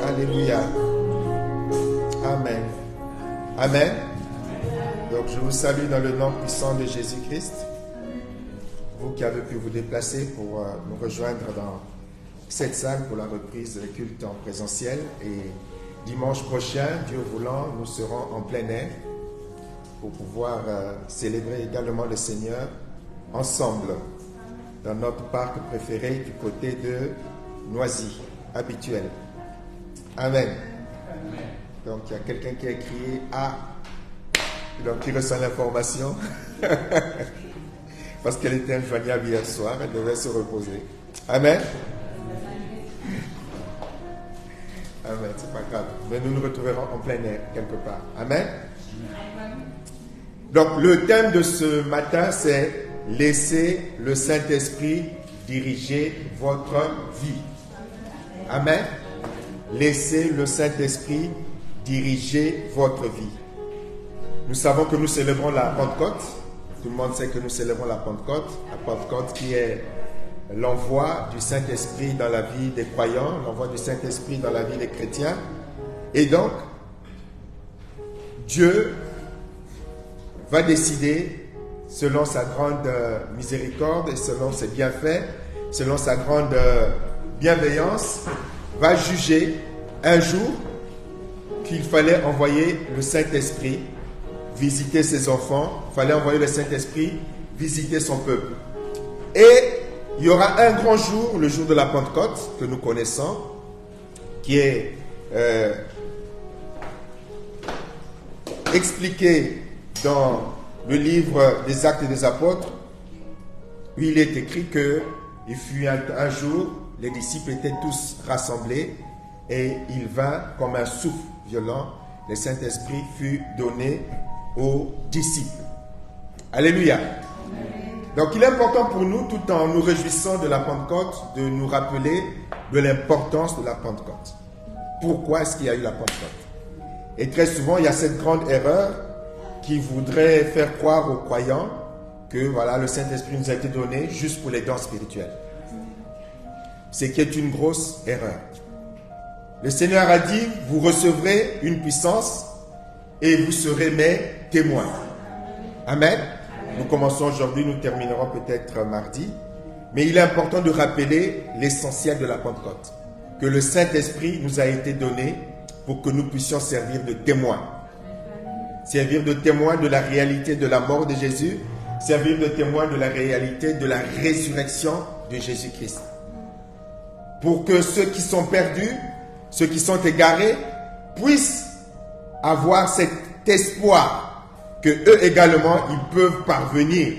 Alléluia. Amen. Amen. Donc je vous salue dans le nom puissant de Jésus-Christ. Vous qui avez pu vous déplacer pour nous rejoindre dans cette salle pour la reprise des cultes en présentiel. Et dimanche prochain, Dieu voulant, nous serons en plein air pour pouvoir célébrer également le Seigneur ensemble dans notre parc préféré du côté de Noisy, habituel. Amen. Amen. Donc il y a quelqu'un qui a crié « Ah !» Donc il ressent l'information parce qu'elle était injoignable hier soir, elle devait se reposer. Amen. Amen, c'est pas grave. Mais nous nous retrouverons en plein air quelque part. Amen. Donc le thème de ce matin, c'est « Laissez le Saint-Esprit diriger votre vie ». Amen. Laissez le Saint-Esprit diriger votre vie. Nous savons que nous célébrons la Pentecôte. Tout le monde sait que nous célébrons la Pentecôte. La Pentecôte qui est l'envoi du Saint-Esprit dans la vie des croyants, l'envoi du Saint-Esprit dans la vie des chrétiens. Et donc, Dieu va décider, selon sa grande miséricorde et selon ses bienfaits, selon sa grande bienveillance, va juger un jour qu'il fallait envoyer le Saint-Esprit visiter ses enfants, il fallait envoyer le Saint-Esprit visiter son peuple. Et il y aura un grand jour, le jour de la Pentecôte, que nous connaissons, qui est expliqué dans le livre des Actes des Apôtres, où il est écrit qu'il fut un jour, les disciples étaient tous rassemblés, et il vint comme un souffle violent, le Saint-Esprit fut donné aux disciples. Alléluia. Donc il est important pour nous, tout en nous réjouissant de la Pentecôte, de nous rappeler de l'importance de la Pentecôte. Pourquoi est-ce qu'il y a eu la Pentecôte? Et très souvent, il y a cette grande erreur qui voudrait faire croire aux croyants que voilà, le Saint-Esprit nous a été donné juste pour les dons spirituels. C'est qui est une grosse erreur. Le Seigneur a dit, vous recevrez une puissance et vous serez mes témoins. Amen. Nous commençons aujourd'hui, nous terminerons peut-être mardi. Mais il est important de rappeler l'essentiel de la Pentecôte. Que le Saint-Esprit nous a été donné pour que nous puissions servir de témoins. Servir de témoins de la réalité de la mort de Jésus. Servir de témoins de la réalité de la résurrection de Jésus-Christ. Pour que ceux qui sont perdus, ceux qui sont égarés, puissent avoir cet espoir que eux également, ils peuvent parvenir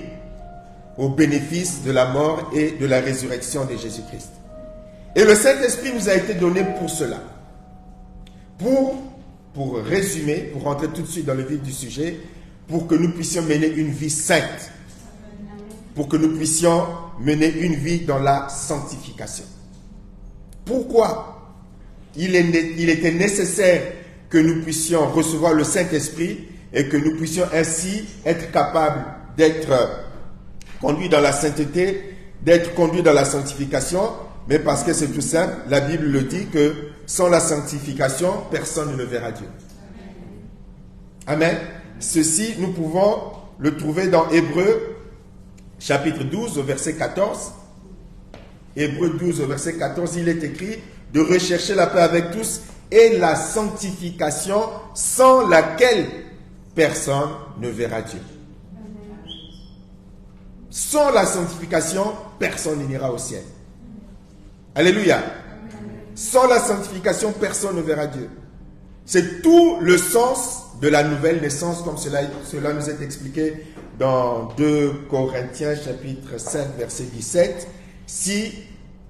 au bénéfice de la mort et de la résurrection de Jésus-Christ. Et le Saint-Esprit nous a été donné pour cela. Pour résumer, pour rentrer tout de suite dans le vif du sujet, pour que nous puissions mener une vie sainte. Pour que nous puissions mener une vie dans la sanctification. Pourquoi il était nécessaire que nous puissions recevoir le Saint-Esprit et que nous puissions ainsi être capables d'être conduits dans la sainteté, d'être conduits dans la sanctification, mais parce que c'est tout simple, la Bible le dit que sans la sanctification, personne ne verra Dieu. Amen. Ceci, nous pouvons le trouver dans Hébreux, chapitre 12, au verset 14. Hébreux 12, au verset 14, il est écrit de rechercher la paix avec tous et la sanctification sans laquelle personne ne verra Dieu. Sans la sanctification, personne n'ira au ciel. Alléluia. Sans la sanctification, personne ne verra Dieu. C'est tout le sens de la nouvelle naissance, comme cela nous est expliqué dans 2 Corinthiens chapitre 5, verset 17. Si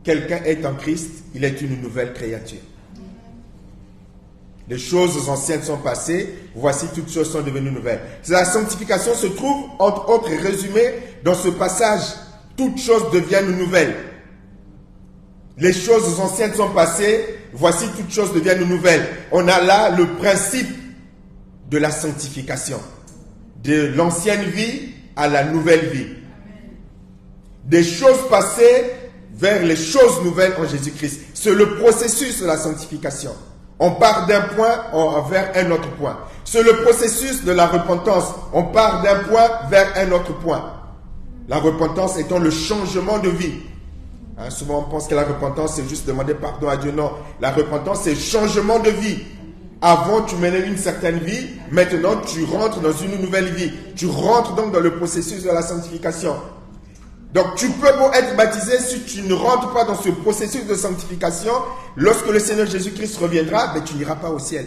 quelqu'un est en Christ, il est une nouvelle créature. Les choses anciennes sont passées, voici toutes choses sont devenues nouvelles. La sanctification se trouve, entre autres, résumée dans ce passage. Toutes choses deviennent nouvelles. Les choses anciennes sont passées, voici toutes choses deviennent nouvelles. On a là le principe de la sanctification. De l'ancienne vie à la nouvelle vie. Des choses passées vers les choses nouvelles en Jésus-Christ. C'est le processus de la sanctification. On part d'un point vers un autre point. C'est le processus de la repentance. On part d'un point vers un autre point. La repentance étant le changement de vie. Souvent on pense que la repentance c'est juste demander pardon à Dieu. Non, la repentance c'est changement de vie. Avant tu menais une certaine vie, maintenant tu rentres dans une nouvelle vie. Tu rentres donc dans le processus de la sanctification. Donc tu peux être baptisé, si tu ne rentres pas dans ce processus de sanctification, lorsque le Seigneur Jésus-Christ reviendra, tu n'iras pas au ciel.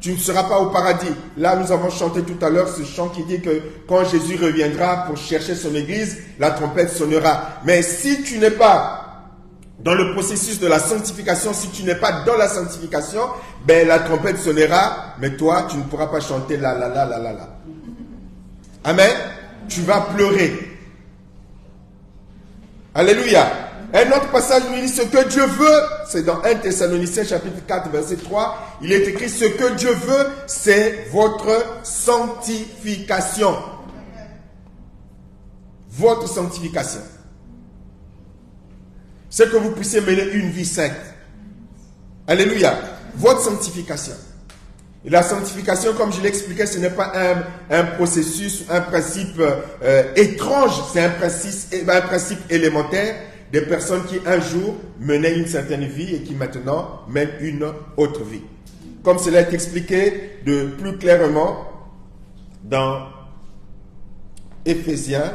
Tu ne seras pas au paradis. Là, nous avons chanté tout à l'heure ce chant qui dit que quand Jésus reviendra pour chercher son église, la trompette sonnera. Mais si tu n'es pas dans le processus de la sanctification, si tu n'es pas dans la sanctification, la trompette sonnera, mais toi, tu ne pourras pas chanter la. Amen. Tu vas pleurer. Alléluia. Un autre passage nous dit ce que Dieu veut, c'est dans 1 Thessaloniciens chapitre 4 verset 3, il est écrit ce que Dieu veut, c'est votre sanctification. Votre sanctification. C'est que vous puissiez mener une vie sainte. Alléluia. Votre sanctification. Et la sanctification, comme je l'expliquais, ce n'est pas un processus, un principe étrange, c'est un principe élémentaire des personnes qui un jour menaient une certaine vie et qui maintenant mènent une autre vie. Comme cela est expliqué de plus clairement dans Éphésiens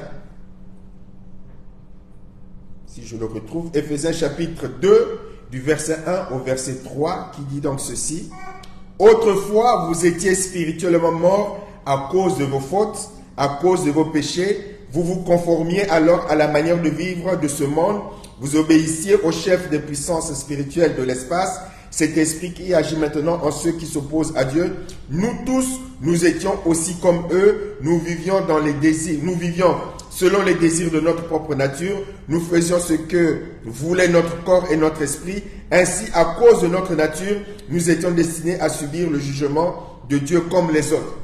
si je le retrouve, Éphésiens chapitre 2, du verset 1 au verset 3, qui dit donc ceci. « Autrefois, vous étiez spirituellement morts à cause de vos fautes, à cause de vos péchés. Vous vous conformiez alors à la manière de vivre de ce monde. Vous obéissiez au chef des puissances spirituelles de l'espace, cet esprit qui agit maintenant en ceux qui s'opposent à Dieu. Nous tous, nous étions aussi comme eux. Nous vivions dans les désirs. Nous vivions selon les désirs de notre propre nature. Nous faisions ce que voulait notre corps et notre esprit. Ainsi, à cause de notre nature, nous étions destinés à subir le jugement de Dieu comme les autres. »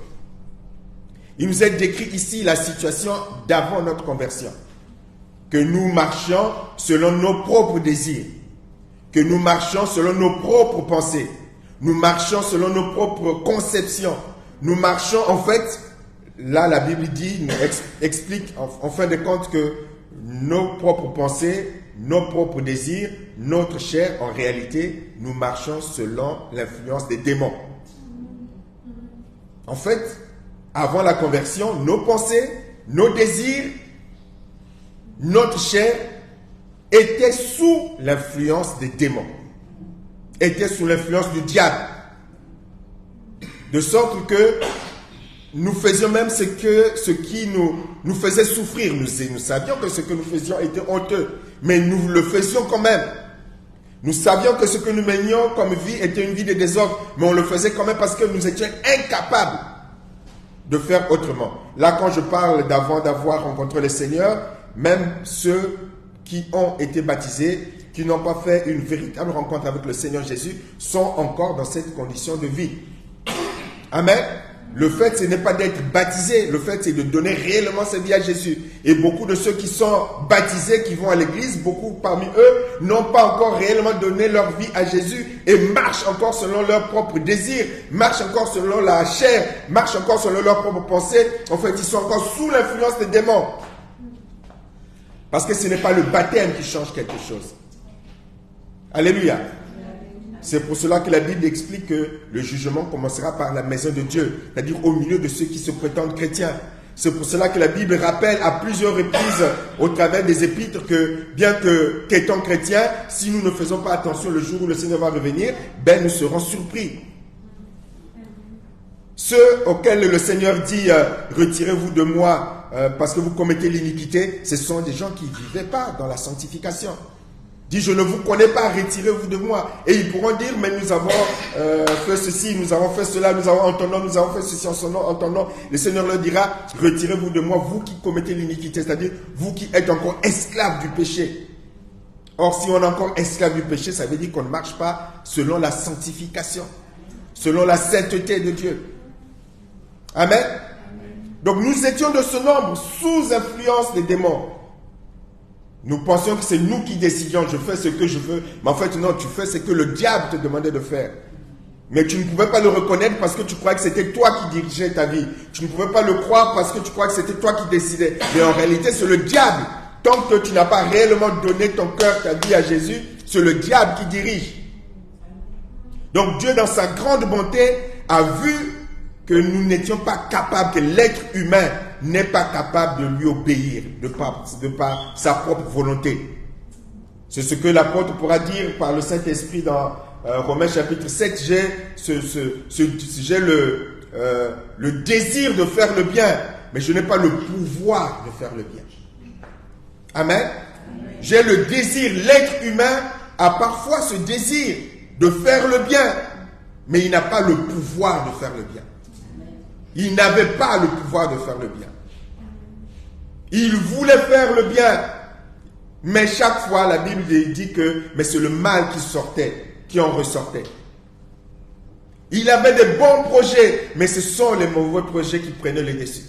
Il nous est décrit ici la situation d'avant notre conversion. Que nous marchions selon nos propres désirs. Que nous marchions selon nos propres pensées. Nous marchions selon nos propres conceptions. Nous marchions en fait, là la Bible dit, nous explique en fin de compte que nos propres pensées, nos propres désirs, notre chair, en réalité, nous marchons selon l'influence des démons. En fait, avant la conversion, nos pensées, nos désirs, notre chair étaient sous l'influence des démons, étaient sous l'influence du diable. De sorte que nous faisions même ce qui nous faisait souffrir. Nous savions que ce que nous faisions était honteux, mais nous le faisions quand même. Nous savions que ce que nous menions comme vie était une vie de désordre, mais on le faisait quand même parce que nous étions incapables de faire autrement. Là, quand je parle d'avant d'avoir rencontré le Seigneur, même ceux qui ont été baptisés, qui n'ont pas fait une véritable rencontre avec le Seigneur Jésus, sont encore dans cette condition de vie. Amen. Le fait, ce n'est pas d'être baptisé, le fait, c'est de donner réellement sa vie à Jésus. Et beaucoup de ceux qui sont baptisés, qui vont à l'église, beaucoup parmi eux n'ont pas encore réellement donné leur vie à Jésus et marchent encore selon leurs propres désirs, marchent encore selon la chair, marchent encore selon leurs propres pensées. En fait, ils sont encore sous l'influence des démons. Parce que ce n'est pas le baptême qui change quelque chose. Alléluia. C'est pour cela que la Bible explique que le jugement commencera par la maison de Dieu, c'est-à-dire au milieu de ceux qui se prétendent chrétiens. C'est pour cela que la Bible rappelle à plusieurs reprises au travers des épîtres que bien qu'étant chrétiens, si nous ne faisons pas attention le jour où le Seigneur va revenir, nous serons surpris. Ceux auxquels le Seigneur dit « Retirez-vous de moi parce que vous commettez l'iniquité », ce sont des gens qui ne vivaient pas dans la sanctification. Dit, je ne vous connais pas, retirez-vous de moi. Et ils pourront dire, mais nous avons fait ceci, nous avons fait cela, nous avons entendu, nous avons fait ceci en son nom, entendant. Le Seigneur leur dira, retirez-vous de moi, vous qui commettez l'iniquité, c'est-à-dire vous qui êtes encore esclaves du péché. Or, si on est encore esclave du péché, ça veut dire qu'on ne marche pas selon la sanctification, selon la sainteté de Dieu. Amen. Donc nous étions de ce nombre sous influence des démons. Nous pensions que c'est nous qui décidions, je fais ce que je veux. Mais en fait, non, tu fais ce que le diable te demandait de faire. Mais tu ne pouvais pas le reconnaître parce que tu croyais que c'était toi qui dirigeais ta vie. Tu ne pouvais pas le croire parce que tu croyais que c'était toi qui décidais. Mais en réalité, c'est le diable. Tant que tu n'as pas réellement donné ton cœur, ta vie à Jésus, c'est le diable qui dirige. Donc Dieu, dans sa grande bonté, a vu que nous n'étions pas capables, que l'être humain n'est pas capable de lui obéir de par sa propre volonté. C'est ce que l'apôtre pourra dire par le Saint-Esprit dans Romains chapitre 7. J'ai le désir de faire le bien, mais je n'ai pas le pouvoir de faire le bien. Amen. J'ai le désir, l'être humain a parfois ce désir de faire le bien, mais il n'a pas le pouvoir de faire le bien. Il n'avait pas le pouvoir de faire le bien. Il voulait faire le bien. Mais chaque fois, la Bible dit que c'est le mal qui sortait, qui en ressortait. Il avait des bons projets, mais ce sont les mauvais projets qui prenaient le dessus.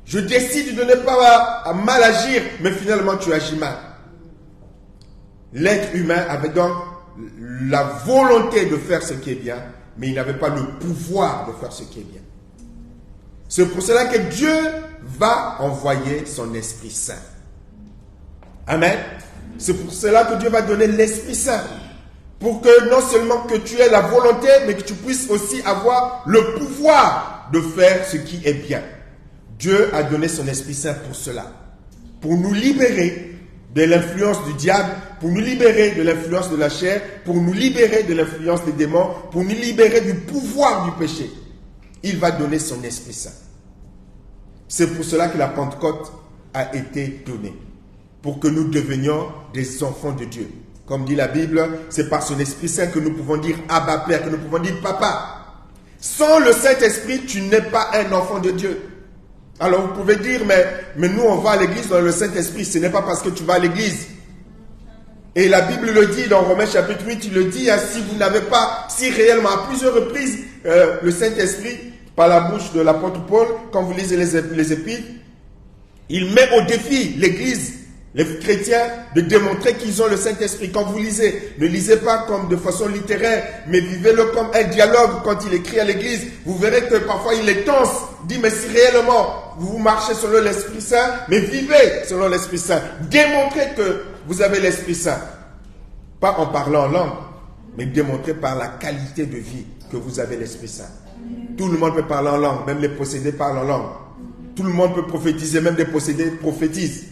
Je décide de ne pas mal agir, mais finalement tu agis mal. L'être humain avait donc la volonté de faire ce qui est bien, mais il n'avait pas le pouvoir de faire ce qui est bien. C'est pour cela que Dieu va envoyer son Esprit Saint. Amen. C'est pour cela que Dieu va donner l'Esprit Saint. Pour que non seulement que tu aies la volonté, mais que tu puisses aussi avoir le pouvoir de faire ce qui est bien. Dieu a donné son Esprit Saint pour cela. Pour nous libérer de l'influence du diable, pour nous libérer de l'influence de la chair, pour nous libérer de l'influence des démons, pour nous libérer du pouvoir du péché. Il va donner son Esprit Saint. C'est pour cela que la Pentecôte a été donnée, pour que nous devenions des enfants de Dieu. Comme dit la Bible, c'est par son Esprit Saint que nous pouvons dire Abba Père, que nous pouvons dire Papa. Sans le Saint-Esprit, tu n'es pas un enfant de Dieu. Alors vous pouvez dire, mais nous on va à l'église dans le Saint-Esprit. Ce n'est pas parce que tu vas à l'église. Et la Bible le dit dans Romains chapitre 8, il le dit, hein, si vous n'avez pas, si réellement à plusieurs reprises, le Saint-Esprit, par la bouche de l'apôtre Paul, quand vous lisez les épîtres, il met au défi l'église, les chrétiens, de démontrer qu'ils ont le Saint-Esprit. Quand vous lisez, ne lisez pas comme de façon littéraire, mais vivez-le comme un dialogue. Quand il écrit à l'église, vous verrez que parfois il est tense. Dit, mais si réellement vous marchez selon l'Esprit Saint, mais vivez selon l'Esprit Saint. Démontrez que vous avez l'Esprit Saint. Pas en parlant en langue, mais démontrez par la qualité de vie que vous avez l'Esprit Saint. Tout le monde peut parler en langue, même les possédés parlent en langue. Tout le monde peut prophétiser, même les possédés prophétisent.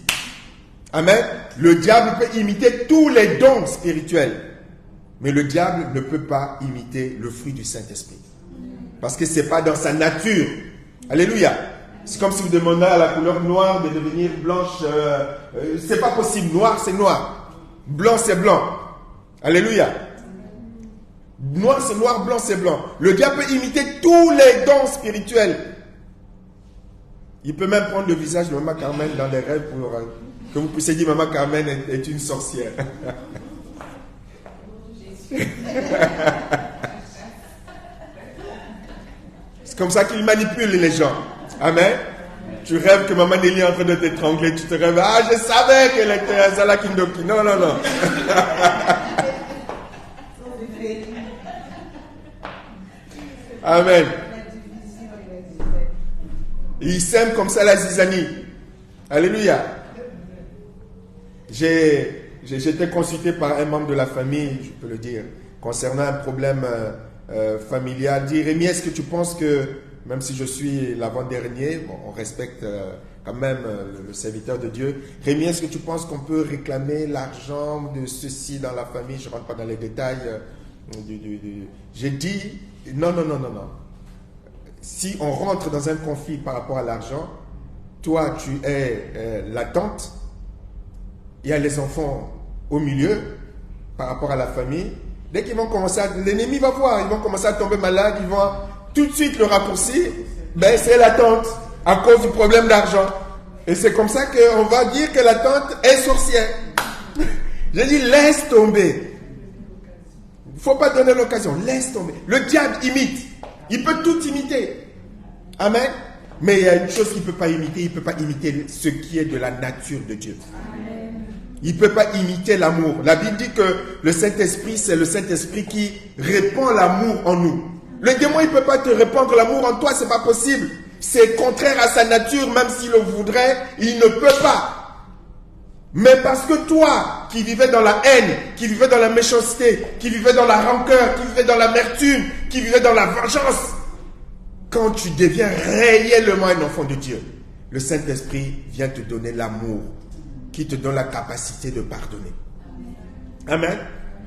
Amen. Le diable peut imiter tous les dons spirituels, mais le diable ne peut pas imiter le fruit du Saint-Esprit. Parce que ce n'est pas dans sa nature. Alléluia. C'est comme si vous demandiez à la couleur noire de devenir blanche. Ce n'est pas possible. Noir, c'est noir. Blanc, c'est blanc. Alléluia. Noir, c'est noir. Blanc, c'est blanc. Le diable peut imiter tous les dons spirituels. Il peut même prendre le visage de Maman Carmen dans les rêves pour que vous puissiez dire Maman Carmen est une sorcière. C'est comme ça qu'il manipule les gens. Amen. Tu rêves que Maman Nelly est en train de t'étrangler. Tu te rêves, ah, je savais qu'elle était un Salakindoki. Non, non, non. Amen. Il sème comme ça la zizanie. Alléluia. J'ai été consulté par un membre de la famille, je peux le dire, concernant un problème familial. Dit, Rémi, est-ce que tu penses que, même si je suis l'avant-dernier, bon, on respecte quand même le serviteur de Dieu. Rémi, est-ce que tu penses qu'on peut réclamer l'argent de ceci dans la famille? Je ne rentre pas dans les détails. J'ai dit, non. Si on rentre dans un conflit par rapport à l'argent, toi, tu es la tante, il y a les enfants au milieu par rapport à la famille. Dès qu'ils vont commencer l'ennemi va voir, ils vont commencer à tomber malades, ils vont tout de suite le raccourcir, ben c'est la tante, à cause du problème d'argent. Et c'est comme ça qu'on va dire que la tante est sorcière. J'ai dit, laisse tomber. Il ne faut pas donner l'occasion, laisse tomber. Le diable imite. Il peut tout imiter. Amen. Mais il y a une chose qu'il ne peut pas imiter. Il ne peut pas imiter ce qui est de la nature de Dieu. Il ne peut pas imiter l'amour. La Bible dit que le Saint-Esprit, c'est le Saint-Esprit qui répand l'amour en nous. Le démon, il ne peut pas te répandre l'amour en toi, ce n'est pas possible. C'est contraire à sa nature, même s'il le voudrait, il ne peut pas. Mais parce que toi, qui vivais dans la haine, qui vivais dans la méchanceté, qui vivais dans la rancœur, qui vivais dans l'amertume, qui vivais dans la vengeance, quand tu deviens réellement un enfant de Dieu, le Saint-Esprit vient te donner l'amour, qui te donne la capacité de pardonner. Amen.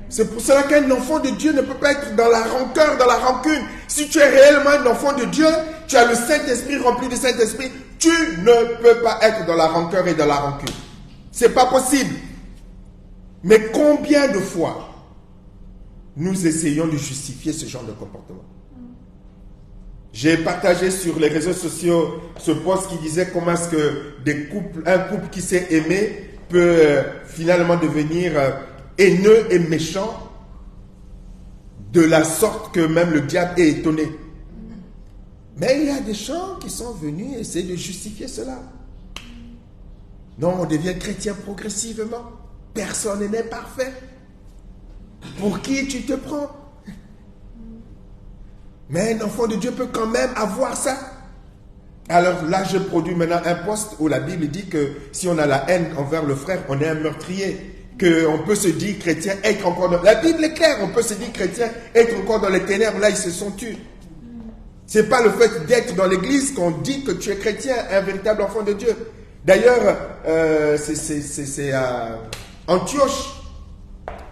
C'est pour cela qu'un enfant de Dieu ne peut pas être dans la rancœur, dans la rancune. Si tu es réellement un enfant de Dieu, tu as le Saint-Esprit rempli du Saint-Esprit, tu ne peux pas être dans la rancœur et dans la rancune. C'est pas possible. Mais combien de fois nous essayons de justifier ce genre de comportement? J'ai partagé sur les réseaux sociaux ce post qui disait comment est-ce que un couple qui s'est aimé peut finalement devenir haineux et méchant de la sorte que même le diable est étonné. Mais il y a des gens qui sont venus essayer de justifier cela. Non, on devient chrétien progressivement. Personne n'est parfait. Pour qui tu te prends? Mais un enfant de Dieu peut quand même avoir ça. Alors là, je produis maintenant un post où la Bible dit que si on a la haine envers le frère, on est un meurtrier. Qu'on peut se dire chrétien, être encore dans... La Bible est claire, on peut se dire chrétien, être encore dans les ténèbres, là ils se sont tués. Ce n'est pas le fait d'être dans l'église qu'on dit que tu es chrétien, un véritable enfant de Dieu. D'ailleurs, c'est à Antioche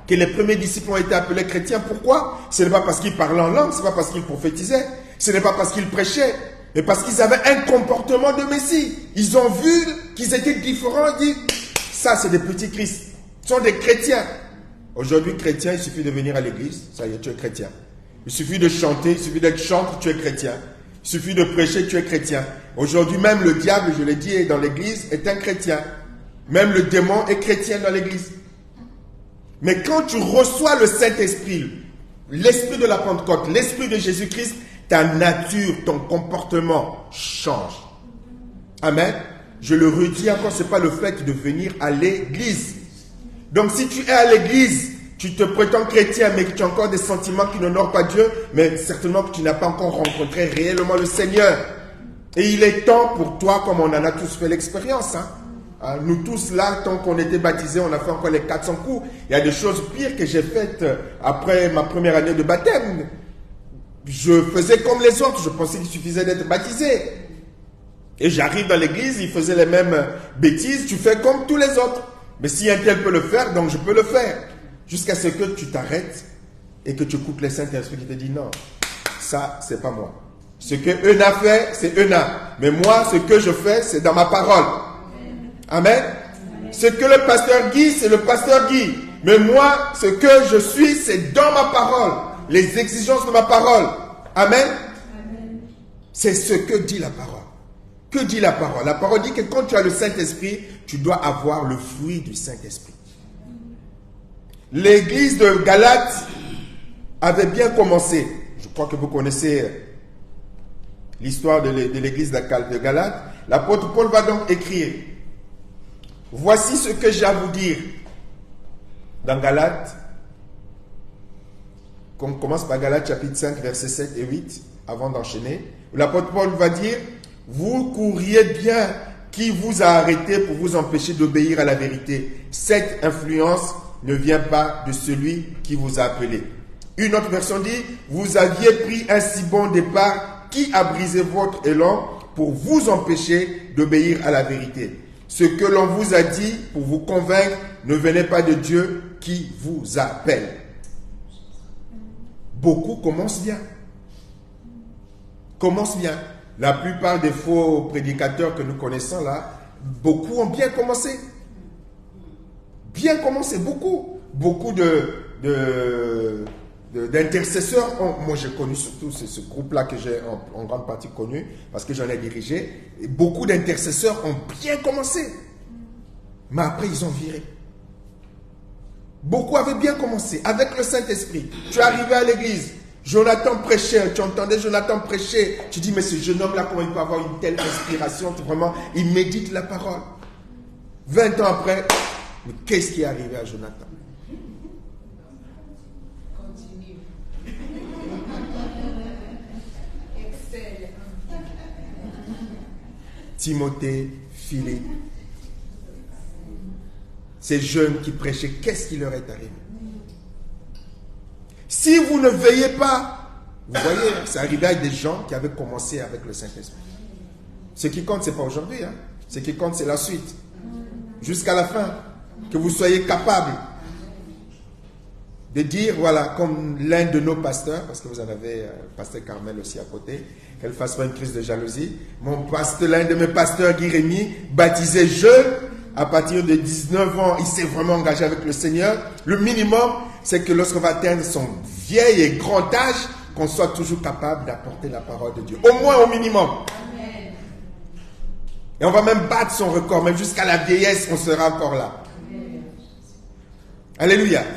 que les premiers disciples ont été appelés chrétiens. Pourquoi? Ce n'est pas parce qu'ils parlaient en langue, ce n'est pas parce qu'ils prophétisaient, ce n'est pas parce qu'ils prêchaient, mais parce qu'ils avaient un comportement de Messie. Ils ont vu qu'ils étaient différents, ils disent, ça c'est des petits Christ, ce sont des chrétiens. Aujourd'hui, chrétien, il suffit de venir à l'église, ça y est, tu es chrétien. Il suffit de chanter, il suffit d'être chantre, tu es chrétien. Il suffit de prêcher, tu es chrétien. Aujourd'hui, même le diable, je l'ai dit, dans l'église, est un chrétien. Même le démon est chrétien dans l'église. Mais quand tu reçois le Saint-Esprit, l'Esprit de la Pentecôte, l'Esprit de Jésus-Christ, ta nature, ton comportement change. Amen. Je le redis encore, ce n'est pas le fait de venir à l'église. Donc si tu es à l'église, tu te prétends chrétien, mais que tu as encore des sentiments qui n'honorent pas Dieu, mais certainement que tu n'as pas encore rencontré réellement le Seigneur. Et il est temps pour toi, comme on en a tous fait l'expérience, nous tous là, tant qu'on était baptisés, on a fait encore les 400 coups. Il y a des choses pires que j'ai faites après ma première année de baptême. Je faisais comme les autres, je pensais qu'il suffisait d'être baptisé. Et j'arrive dans l'église, ils faisaient les mêmes bêtises, tu fais comme tous les autres. Mais si un tel peut le faire, donc je peux le faire. Jusqu'à ce que tu t'arrêtes et que tu écoutes le Saint-Esprit qui te dit non, ça c'est pas moi. Ce que Euna fait, c'est Euna. Mais moi, ce que je fais, c'est dans ma parole. Amen. Ce que le pasteur Guy, c'est le pasteur Guy. Mais moi, ce que je suis, c'est dans ma parole. Les exigences de ma parole. Amen. C'est ce que dit la parole. Que dit la parole? La parole dit que quand tu as le Saint-Esprit, tu dois avoir le fruit du Saint-Esprit. L'église de Galate avait bien commencé. Je crois que vous connaissez l'histoire de l'église de Galate. L'apôtre Paul va donc écrire: voici ce que j'ai à vous dire. Dans Galate, on commence par Galate chapitre 5, versets 7 et 8, avant d'enchaîner. L'apôtre Paul va dire: vous courriez bien qui vous a arrêté pour vous empêcher d'obéir à la vérité. Cette influence ne vient pas de celui qui vous a appelé. Une autre version dit: vous aviez pris un si bon départ, qui a brisé votre élan pour vous empêcher d'obéir à la vérité. Ce que l'on vous a dit pour vous convaincre ne venait pas de Dieu qui vous appelle. Beaucoup commencent bien. Commencent bien. La plupart des faux prédicateurs que nous connaissons là, beaucoup ont bien commencé. Bien commencé, beaucoup. Beaucoup d'intercesseurs. Moi, j'ai connu surtout ce groupe-là que j'ai en grande partie connu parce que j'en ai dirigé. Et beaucoup d'intercesseurs ont bien commencé. Mais après, ils ont viré. Beaucoup avaient bien commencé avec le Saint-Esprit. Tu es arrivé à l'église. Jonathan prêchait, tu entendais Jonathan prêcher, tu dis mais ce jeune homme là, comment il peut avoir une telle inspiration, vraiment, il médite la parole. 20 ans après, mais qu'est-ce qui est arrivé à Jonathan? Continue. Excellent. Timothée, Philippe, ces jeunes qui prêchaient, qu'est-ce qui leur est arrivé? Si vous ne veillez pas, vous voyez, c'est arrivé avec des gens qui avaient commencé avec le Saint-Esprit. Ce qui compte, ce n'est pas aujourd'hui. Ce qui compte, c'est la suite. Jusqu'à la fin. Que vous soyez capable de dire, voilà, comme l'un de nos pasteurs, parce que vous en avez pasteur Carmel aussi à côté, qu'elle ne fasse pas une crise de jalousie. L'un de mes pasteurs, Guy Rémy, baptisé jeune, à partir de 19 ans, il s'est vraiment engagé avec le Seigneur. Le minimum, c'est que lorsqu'on va atteindre son vieil et grand âge, qu'on soit toujours capable d'apporter la parole de Dieu. Au moins au minimum. Amen. Et on va même battre son record, même jusqu'à la vieillesse, on sera encore là. Amen. Alléluia. Amen.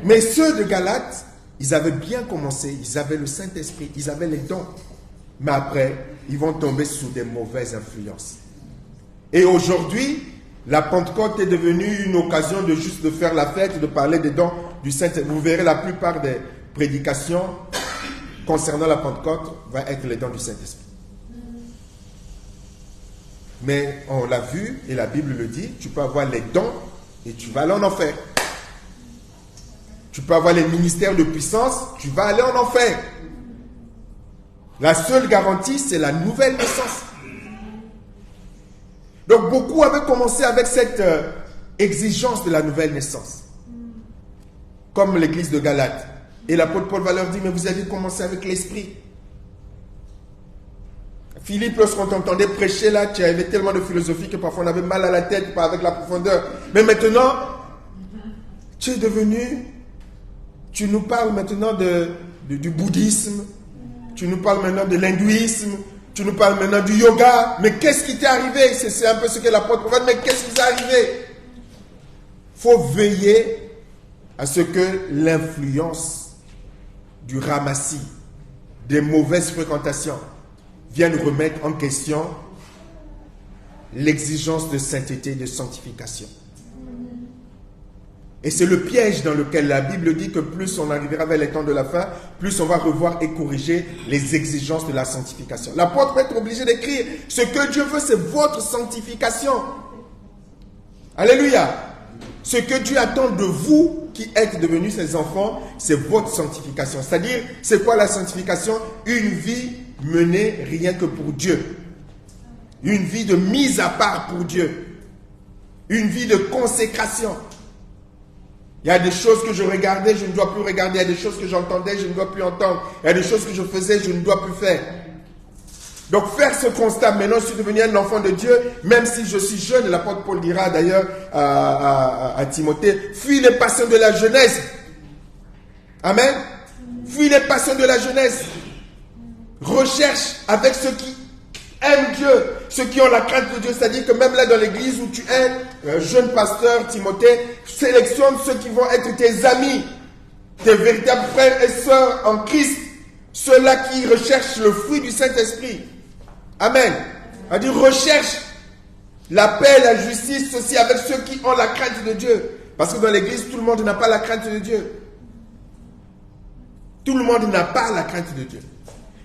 Mais ceux de Galate, ils avaient bien commencé, ils avaient le Saint-Esprit, ils avaient les dons. Mais après, ils vont tomber sous des mauvaises influences. Et aujourd'hui, la Pentecôte est devenue une occasion de juste de faire la fête, de parler des dons du Saint-Esprit. Vous verrez la plupart des prédications concernant la Pentecôte va être les dons du Saint-Esprit. Mais on l'a vu et la Bible le dit, tu peux avoir les dons et tu vas aller en enfer. Tu peux avoir les ministères de puissance, tu vas aller en enfer. La seule garantie, c'est la nouvelle naissance. Donc beaucoup avaient commencé avec cette exigence de la nouvelle naissance. Comme l'église de Galate. Et l'apôtre Paul va leur dire, mais vous avez commencé avec l'esprit. Philippe, lorsqu'on t'entendait prêcher là, tu avais tellement de philosophie que parfois on avait mal à la tête, pas avec la profondeur. Mais maintenant, tu es devenu, tu nous parles maintenant du bouddhisme, tu nous parles maintenant de l'hindouisme, tu nous parles maintenant du yoga. Mais qu'est-ce qui t'est arrivé? C'est un peu ce que l'apôtre Paul va dire, mais qu'est-ce qui t'est arrivé? Il faut veiller à ce que l'influence du ramassis, des mauvaises fréquentations, viennent remettre en question l'exigence de sainteté, de sanctification. Et c'est le piège dans lequel la Bible dit que plus on arrivera vers les temps de la fin, plus on va revoir et corriger les exigences de la sanctification. L'apôtre va être obligé d'écrire, ce que Dieu veut, c'est votre sanctification. Alléluia. Ce que Dieu attend de vous qui êtes devenus ses enfants, c'est votre sanctification. C'est-à-dire, c'est quoi la sanctification? Une vie menée rien que pour Dieu. Une vie de mise à part pour Dieu. Une vie de consécration. Il y a des choses que je regardais, je ne dois plus regarder. Il y a des choses que j'entendais, je ne dois plus entendre. Il y a des choses que je faisais, je ne dois plus faire. Donc faire ce constat, maintenant je suis devenu un enfant de Dieu, même si je suis jeune, l'apôtre Paul dira d'ailleurs à Timothée, fuis les passions de la jeunesse. Amen. Fuis les passions de la jeunesse. Recherche avec ceux qui aiment Dieu, ceux qui ont la crainte de Dieu, c'est-à-dire que même là dans l'église où tu es, jeune pasteur Timothée, sélectionne ceux qui vont être tes amis, tes véritables frères et sœurs en Christ, ceux-là qui recherchent le fruit du Saint-Esprit. Amen. C'est-à-dire recherche la paix, la justice aussi avec ceux qui ont la crainte de Dieu. Parce que dans l'église, tout le monde n'a pas la crainte de Dieu. Tout le monde n'a pas la crainte de Dieu.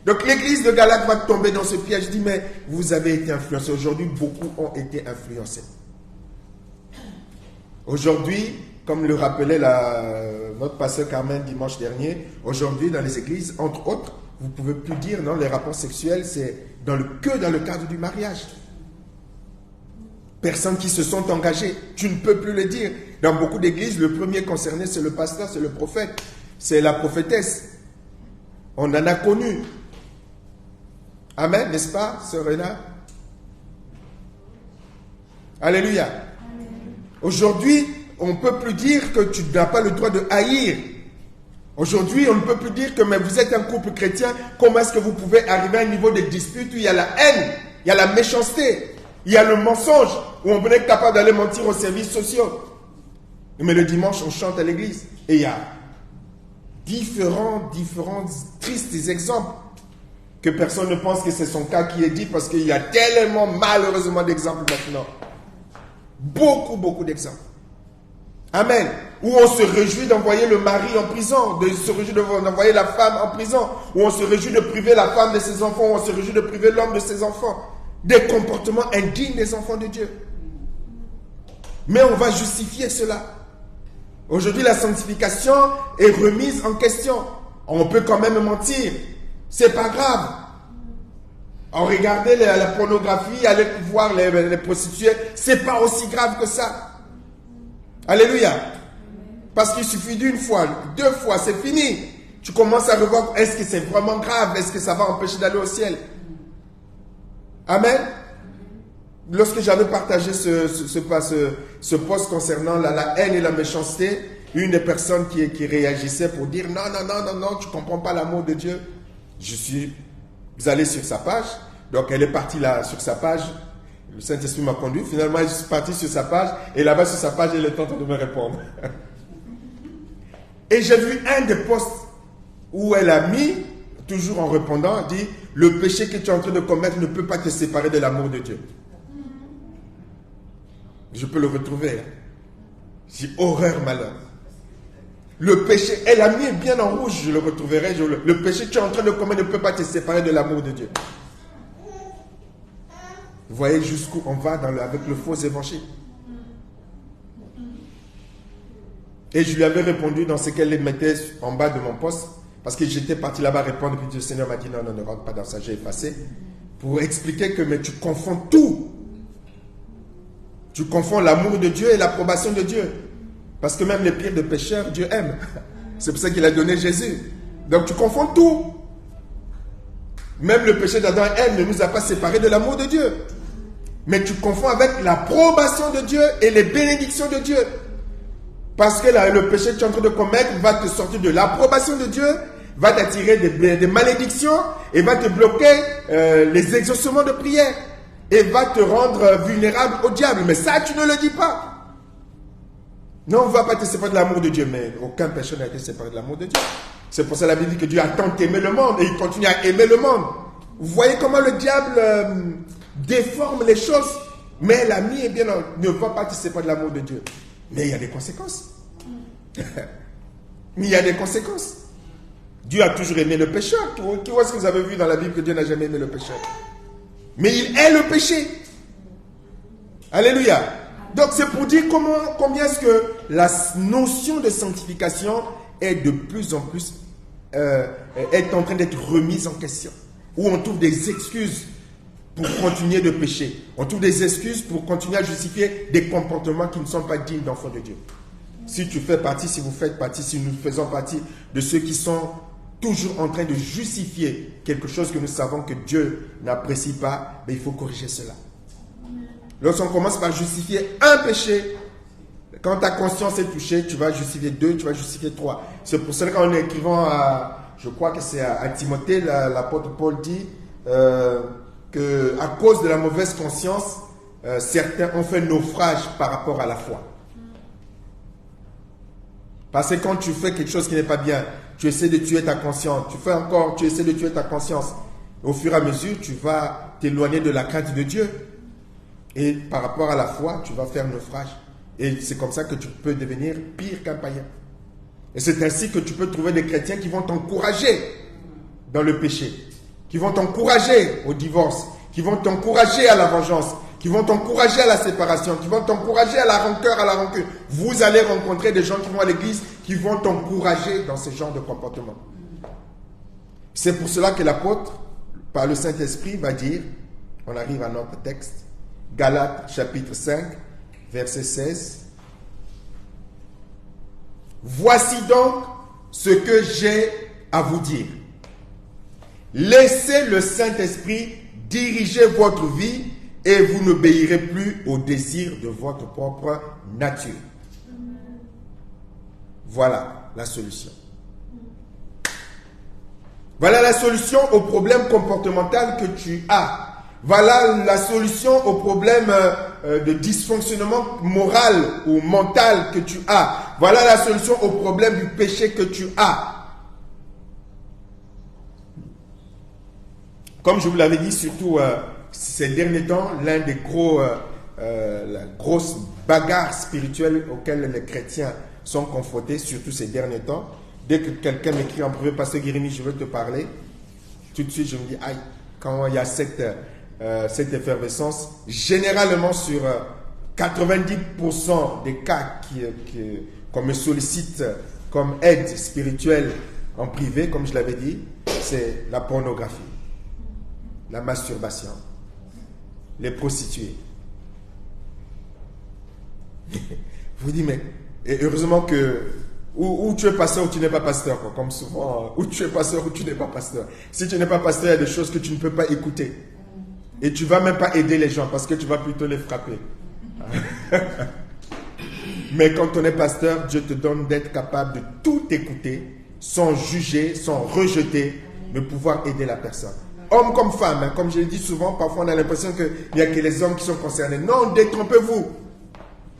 Donc l'église de Galate va tomber dans ce piège. Je dis, mais vous avez été influencés. Aujourd'hui, beaucoup ont été influencés. Aujourd'hui, comme le rappelait notre pasteur Carmen dimanche dernier, aujourd'hui dans les églises, entre autres, vous ne pouvez plus dire, non, les rapports sexuels, c'est que dans le cadre du mariage. Personnes qui se sont engagées, tu ne peux plus le dire. Dans beaucoup d'églises, le premier concerné, c'est le pasteur, c'est le prophète, c'est la prophétesse. On en a connu. Amen, n'est-ce pas, sœur Réna? Alléluia. Aujourd'hui, on ne peut plus dire que tu n'as pas le droit de haïr. Aujourd'hui, on ne peut plus dire que mais vous êtes un couple chrétien, comment est-ce que vous pouvez arriver à un niveau de dispute où il y a la haine, il y a la méchanceté, il y a le mensonge, où on est capable d'aller mentir aux services sociaux. Mais le dimanche, on chante à l'église. Et il y a différents tristes exemples que personne ne pense que c'est son cas qui est dit parce qu'il y a tellement malheureusement d'exemples maintenant. Beaucoup d'exemples. Amen. Où on se réjouit d'envoyer le mari en prison, de se réjouit d'envoyer la femme en prison, où on se réjouit de priver la femme de ses enfants, où on se réjouit de priver l'homme de ses enfants. Des comportements indignes des enfants de Dieu. Mais on va justifier cela. Aujourd'hui, la sanctification est remise en question. On peut quand même mentir. C'est pas grave. On regardait la pornographie, aller voir les prostituées, c'est pas aussi grave que ça. Alléluia. Parce qu'il suffit d'une fois, 2 fois, c'est fini. Tu commences à revoir, est-ce que c'est vraiment grave? Est-ce que ça va empêcher d'aller au ciel? Amen. Lorsque j'avais partagé ce post concernant la haine et la méchanceté, une des personnes qui réagissait pour dire non, tu ne comprends pas l'amour de Dieu. Je suis allé sur sa page, donc elle est partie là sur sa page. Le Saint-Esprit m'a conduit. Finalement, je suis parti sur sa page. Et là-bas, sur sa page, elle est en train de me répondre. Et j'ai vu un des posts où elle a mis, toujours en répondant, dit, le péché que tu es en train de commettre ne peut pas te séparer de l'amour de Dieu. Je peux le retrouver. J'ai horreur, malheur. Le péché, elle a mis bien en rouge, je le retrouverai. Le péché que tu es en train de commettre ne peut pas te séparer de l'amour de Dieu. Vous voyez jusqu'où on va avec le faux évangile. Et je lui avais répondu dans ce qu'elle mettait en bas de mon poste, parce que j'étais parti là-bas répondre, puis le Seigneur m'a dit non, ne rentre pas dans ça, j'ai effacé, pour expliquer que mais tu confonds tout. Tu confonds l'amour de Dieu et l'approbation de Dieu. Parce que même les pires de pécheurs, Dieu aime. C'est pour ça qu'il a donné Jésus. Donc tu confonds tout. Même le péché d'Adam et Ève ne nous a pas séparés de l'amour de Dieu. Mais tu confonds avec l'approbation de Dieu et les bénédictions de Dieu. Parce que le péché que tu es en train de commettre va te sortir de l'approbation de Dieu, va t'attirer des malédictions et va te bloquer les exaucements de prière. Et va te rendre vulnérable au diable. Mais ça, tu ne le dis pas. Non, on ne va pas te séparer de l'amour de Dieu. Mais aucun péché n'a été séparé de l'amour de Dieu. C'est pour ça que la Bible dit que Dieu a tant aimé le monde et il continue à aimer le monde. Vous voyez comment le diable déforme les choses. Mais l'ami, eh bien, ne va pas te séparer de l'amour de Dieu. Mais il y a des conséquences. Mais il y a des conséquences. Dieu a toujours aimé le pécheur. Qui est-ce que vous avez vu dans la Bible que Dieu n'a jamais aimé le pécheur? Mais il est le péché. Alléluia. Donc c'est pour dire combien est-ce que la notion de sanctification est de plus en plus est en train d'être remise en question. Où on trouve des excuses pour continuer de pécher. On trouve des excuses pour continuer à justifier des comportements qui ne sont pas dignes d'enfants de Dieu. Si tu fais partie, si vous faites partie, si nous faisons partie de ceux qui sont toujours en train de justifier quelque chose que nous savons que Dieu n'apprécie pas, mais il faut corriger cela. Lorsqu'on commence par justifier un péché, quand ta conscience est touchée, tu vas justifier 2, tu vas justifier 3. C'est pour cela qu'en écrivant je crois que c'est à Timothée, l'apôtre Paul dit qu'à cause de la mauvaise conscience, certains ont fait naufrage par rapport à la foi. Parce que quand tu fais quelque chose qui n'est pas bien, tu essaies de tuer ta conscience. Tu essaies de tuer ta conscience. Au fur et à mesure, tu vas t'éloigner de la crainte de Dieu. Et par rapport à la foi, tu vas faire naufrage. Et c'est comme ça que tu peux devenir pire qu'un païen. Et c'est ainsi que tu peux trouver des chrétiens qui vont t'encourager dans le péché, qui vont t'encourager au divorce, qui vont t'encourager à la vengeance, qui vont t'encourager à la séparation, qui vont t'encourager à la rancœur, à la rancune. Vous allez rencontrer des gens qui vont à l'église, qui vont t'encourager dans ce genre de comportement. C'est pour cela que l'apôtre, par le Saint-Esprit, va dire, on arrive à notre texte, Galates chapitre 5, verset 16. Voici donc ce que j'ai à vous dire. Laissez le Saint-Esprit diriger votre vie et vous n'obéirez plus aux désirs de votre propre nature. Voilà la solution. Voilà la solution au problème comportemental que tu as. Voilà la solution au problème de dysfonctionnement moral ou mental que tu as. Voilà la solution au problème du péché que tu as. Comme je vous l'avais dit, surtout ces derniers temps, la grosse bagarre spirituelle auxquelles les chrétiens sont confrontés, surtout ces derniers temps. Dès que quelqu'un m'écrit en privé, Pasteur Guérini, je veux te parler, tout de suite je me dis, aïe, quand il y a cette effervescence, généralement sur 90% des cas qu'on me sollicite comme aide spirituelle en privé, comme je l'avais dit, c'est la pornographie, la masturbation, les prostituées. Je vous dis, mais et heureusement que ou tu es pasteur ou tu n'es pas pasteur, quoi, comme souvent, ou tu es pasteur ou tu n'es pas pasteur. Si tu n'es pas pasteur, il y a des choses que tu ne peux pas écouter. Et tu ne vas même pas aider les gens parce que tu vas plutôt les frapper. Mais quand on est pasteur, Dieu te donne d'être capable de tout écouter, sans juger, sans rejeter, de pouvoir aider la personne. Homme comme femme, hein, comme je le dis souvent, parfois on a l'impression qu'il n'y a que les hommes qui sont concernés. Non, détrompez-vous.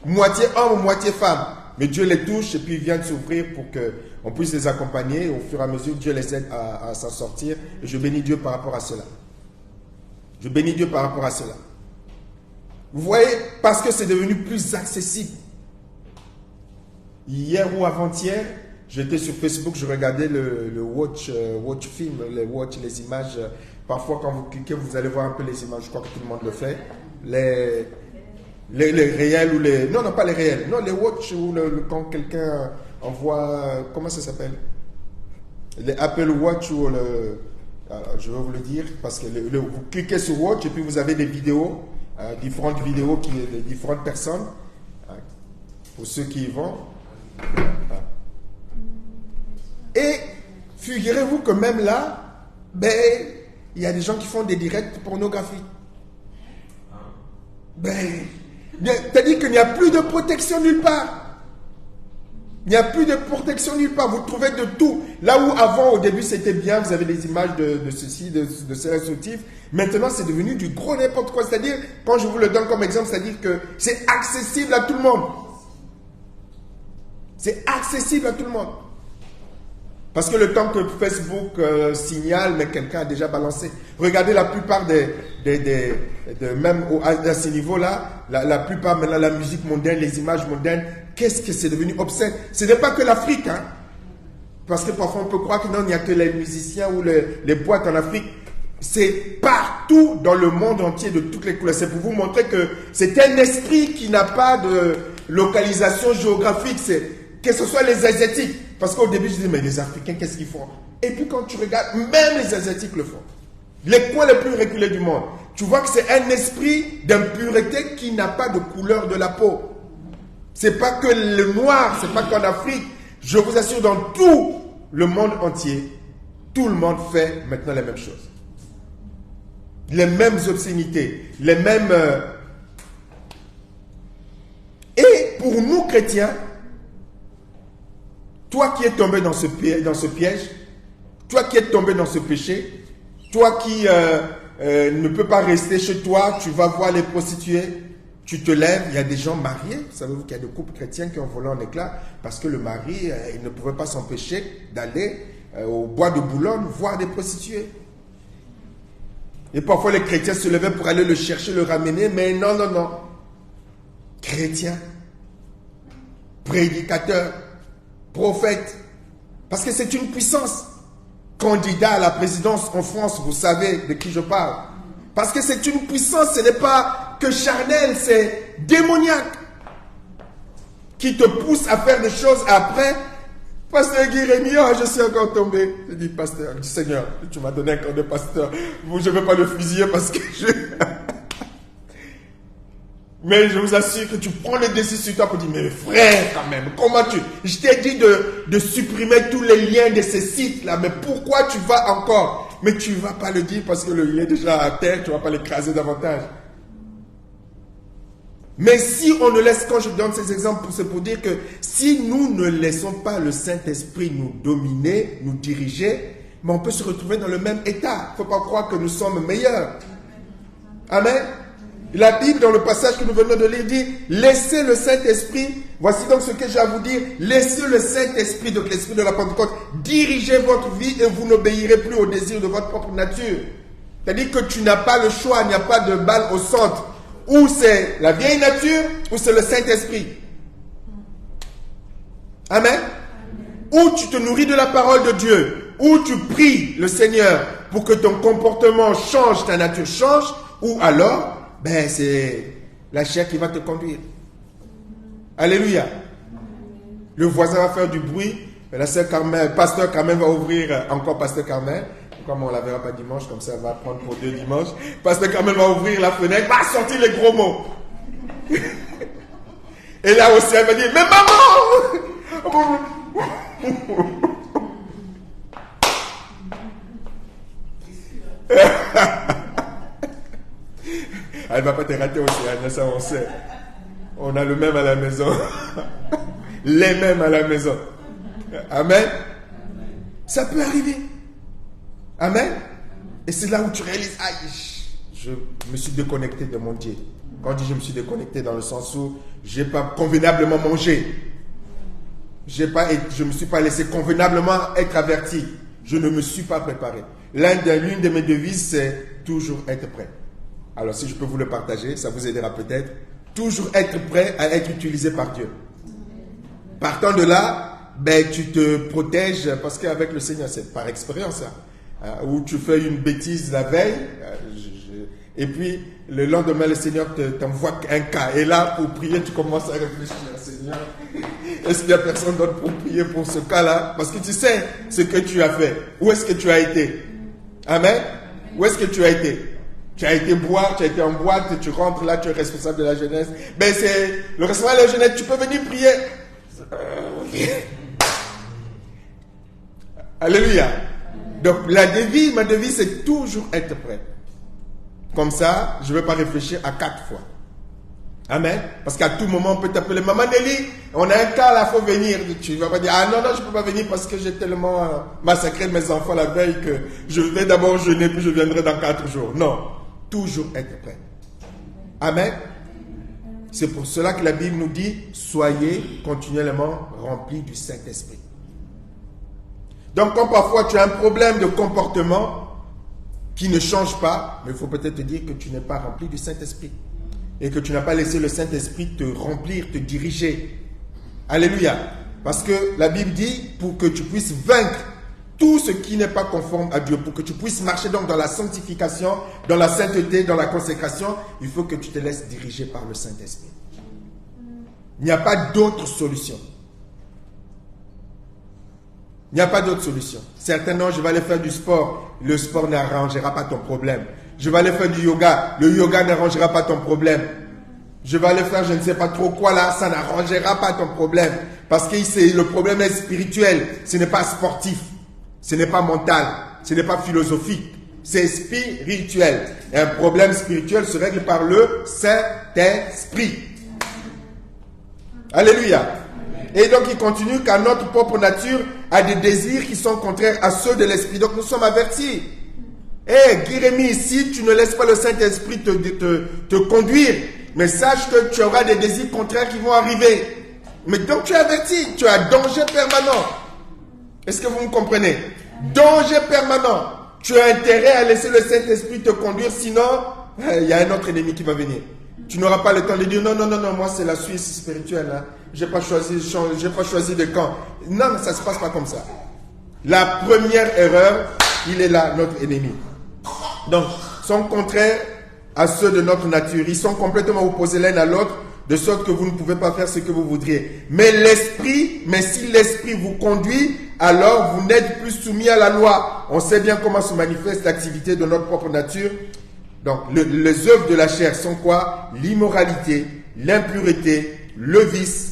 Moitié homme ou moitié femme. Mais Dieu les touche et puis il vient de s'ouvrir pour qu'on puisse les accompagner. Au fur et à mesure, Dieu les aide à s'en sortir. Et je bénis Dieu par rapport à cela. Je bénis Dieu par rapport à cela. Vous voyez, parce que c'est devenu plus accessible. Hier ou avant-hier, j'étais sur Facebook, je regardais le watch film, les images. Parfois, quand vous cliquez, vous allez voir un peu les images. Je crois que tout le monde le fait. Les réels ou les... Non, pas les réels. Non, les watch ou quand quelqu'un envoie... Comment ça s'appelle? Les Apple Watch ou le... Alors, je vais vous le dire parce que vous cliquez sur Watch et puis vous avez des vidéos différentes vidéos de différentes personnes, pour ceux qui y vont. Et figurez-vous que même là, il y a des gens qui font des directs pornographiques. C'est-à-dire qu'il n'y a plus de protection nulle part. Il n'y a plus de protection nulle part. Vous trouvez de tout. Là où avant, au début, c'était bien, vous avez des images de ceci, de cela instructif. Maintenant, c'est devenu du gros n'importe quoi. C'est-à-dire, quand je vous le donne comme exemple, c'est-à-dire que c'est accessible à tout le monde. C'est accessible à tout le monde. Parce que le temps que Facebook signale, mais quelqu'un a déjà balancé. Regardez la plupart même à ce niveau-là, la plupart maintenant, la musique mondaine, les images mondaines, qu'est-ce que c'est devenu obscène? Ce n'est pas que l'Afrique, hein. Parce que parfois on peut croire que non, il n'y a que les musiciens ou les boîtes en Afrique. C'est partout dans le monde entier, de toutes les couleurs. C'est pour vous montrer que c'est un esprit qui n'a pas de localisation géographique. Que ce soit les Asiatiques. Parce qu'au début, je disais, mais les Africains, qu'est-ce qu'ils font? Et puis quand tu regardes, même les Asiatiques le font. Les coins les plus reculés du monde. Tu vois que c'est un esprit d'impureté qui n'a pas de couleur de la peau. C'est pas que le noir, c'est pas qu'en Afrique. Je vous assure, dans tout le monde entier, tout le monde fait maintenant les mêmes choses. Les mêmes obscénités, les mêmes... Et pour nous, chrétiens, toi qui es tombé dans ce piège, toi qui es tombé dans ce péché, toi qui ne peux pas rester chez toi, tu vas voir les prostituées, tu te lèves, il y a des gens mariés, savez-vous qu'il y a des couples chrétiens qui ont volé en éclats parce que le mari, il ne pouvait pas s'empêcher d'aller au bois de Boulogne voir des prostituées. Et parfois les chrétiens se levaient pour aller le chercher, le ramener, mais non, non, non. Chrétiens, prédicateurs, prophète, parce que c'est une puissance. Candidat à la présidence en France, vous savez de qui je parle. Parce que c'est une puissance, ce n'est pas que charnel, c'est démoniaque. Qui te pousse à faire des choses après. Pasteur Guy-Rémy, je suis encore tombé. Je dis, pasteur, Seigneur, tu m'as donné un corps de pasteur. Je ne vais pas le fusiller parce que je... Mais je vous assure que tu prends le défi sur toi pour dire, mais frère, quand même, comment tu... Je t'ai dit de supprimer tous les liens de ces sites-là, mais pourquoi tu vas encore? Mais tu ne vas pas le dire parce que le lien est déjà à terre, tu ne vas pas l'écraser davantage. Mais si on ne laisse, quand je donne ces exemples, c'est pour dire que si nous ne laissons pas le Saint-Esprit nous dominer, nous diriger, mais on peut se retrouver dans le même état. Il ne faut pas croire que nous sommes meilleurs. Amen. La Bible, dans le passage que nous venons de lire, dit, laissez le Saint-Esprit, voici donc ce que j'ai à vous dire, laissez le Saint-Esprit, donc l'Esprit de la Pentecôte, diriger votre vie et vous n'obéirez plus aux désirs de votre propre nature. C'est-à-dire que tu n'as pas le choix, il n'y a pas de balle au centre. Ou c'est la vieille nature, ou c'est le Saint-Esprit. Amen. Ou tu te nourris de la parole de Dieu, ou tu pries le Seigneur pour que ton comportement change, ta nature change, ou alors... c'est la chair qui va te conduire. Alléluia. Le voisin va faire du bruit. La sœur Carmen, pasteur Carmen va ouvrir, encore pasteur Carmen. Comme on ne la verra pas dimanche, comme ça elle va prendre pour 2 dimanches. Pasteur Carmen va ouvrir la fenêtre, va sortir les gros mots. Et là aussi elle va dire, mais maman! Elle ne va pas te rater aussi, ça on sait. On a le même à la maison. Les mêmes à la maison. Amen. Ça peut arriver. Amen. Et c'est là où tu réalises, je me suis déconnecté de mon Dieu. Quand je dis je me suis déconnecté, dans le sens où je n'ai pas convenablement mangé. Je ne me suis pas laissé convenablement être averti. Je ne me suis pas préparé. L'une de mes devises, c'est toujours être prêt. Alors si je peux vous le partager, ça vous aidera peut-être. Toujours être prêt à être utilisé par Dieu. Partant de là, tu te protèges parce qu'avec le Seigneur, c'est par expérience. Où tu fais une bêtise la veille, et puis le lendemain, le Seigneur t'envoie un cas. Et là, pour prier, tu commences à réfléchir, Seigneur, est-ce qu'il n'y a personne d'autre pour prier pour ce cas-là? Parce que tu sais ce que tu as fait. Où est-ce que tu as été? Amen. Où est-ce que tu as été? Tu as été boire, tu as été en boîte, tu rentres là, tu es responsable de la jeunesse. Ben c'est le responsable de la jeunesse, tu peux venir prier. Alléluia. Donc ma devise, c'est toujours être prêt. Comme ça, je ne vais pas réfléchir à 4 fois. Amen. Parce qu'à tout moment, on peut t'appeler Maman Nelly, on a un cas là, il faut venir. Tu ne vas pas dire, ah non, je ne peux pas venir parce que j'ai tellement massacré mes enfants la veille que je vais d'abord jeûner, puis je viendrai dans 4 jours. Non, toujours être prêt. Amen. C'est pour cela que la Bible nous dit, soyez continuellement remplis du Saint-Esprit. Donc quand parfois tu as un problème de comportement qui ne change pas, mais il faut peut-être te dire que tu n'es pas rempli du Saint-Esprit. Et que tu n'as pas laissé le Saint-Esprit te remplir, te diriger. Alléluia. Parce que la Bible dit, pour que tu puisses vaincre tout ce qui n'est pas conforme à Dieu, pour que tu puisses marcher donc dans la sanctification, dans la sainteté, dans la consécration, il faut que tu te laisses diriger par le Saint-Esprit. Il n'y a pas d'autre solution. Il n'y a pas d'autre solution. Certains, non, je vais aller faire du sport. Le sport n'arrangera pas ton problème. Je vais aller faire du yoga. Le yoga n'arrangera pas ton problème. Je vais aller faire je ne sais pas trop quoi là. Ça n'arrangera pas ton problème. Parce que le problème est spirituel. Ce n'est pas sportif. Ce n'est pas mental. Ce n'est pas philosophique. C'est spirituel. Et un problème spirituel se règle par le Saint-Esprit. Alléluia. Et donc il continue car notre propre nature a des désirs qui sont contraires à ceux de l'esprit. Donc nous sommes avertis. Guérémie, si tu ne laisses pas le Saint-Esprit te conduire, mais sache que tu auras des désirs contraires qui vont arriver. Mais donc tu es averti, tu as danger permanent. Est-ce que vous me comprenez? Danger permanent. Tu as intérêt à laisser le Saint-Esprit te conduire, sinon il y a un autre ennemi qui va venir. Tu n'auras pas le temps de dire non, moi c'est la Suisse spirituelle. Hein. J'ai pas choisi de camp. Non, ça ne se passe pas comme ça. La première erreur, il est là, notre ennemi. Donc, sont contraires à ceux de notre nature. Ils sont complètement opposés l'un à l'autre, de sorte que vous ne pouvez pas faire ce que vous voudriez. Mais si l'esprit vous conduit, alors vous n'êtes plus soumis à la loi. On sait bien comment se manifeste l'activité de notre propre nature. Donc, les œuvres de la chair sont quoi? L'immoralité, l'impureté, le vice,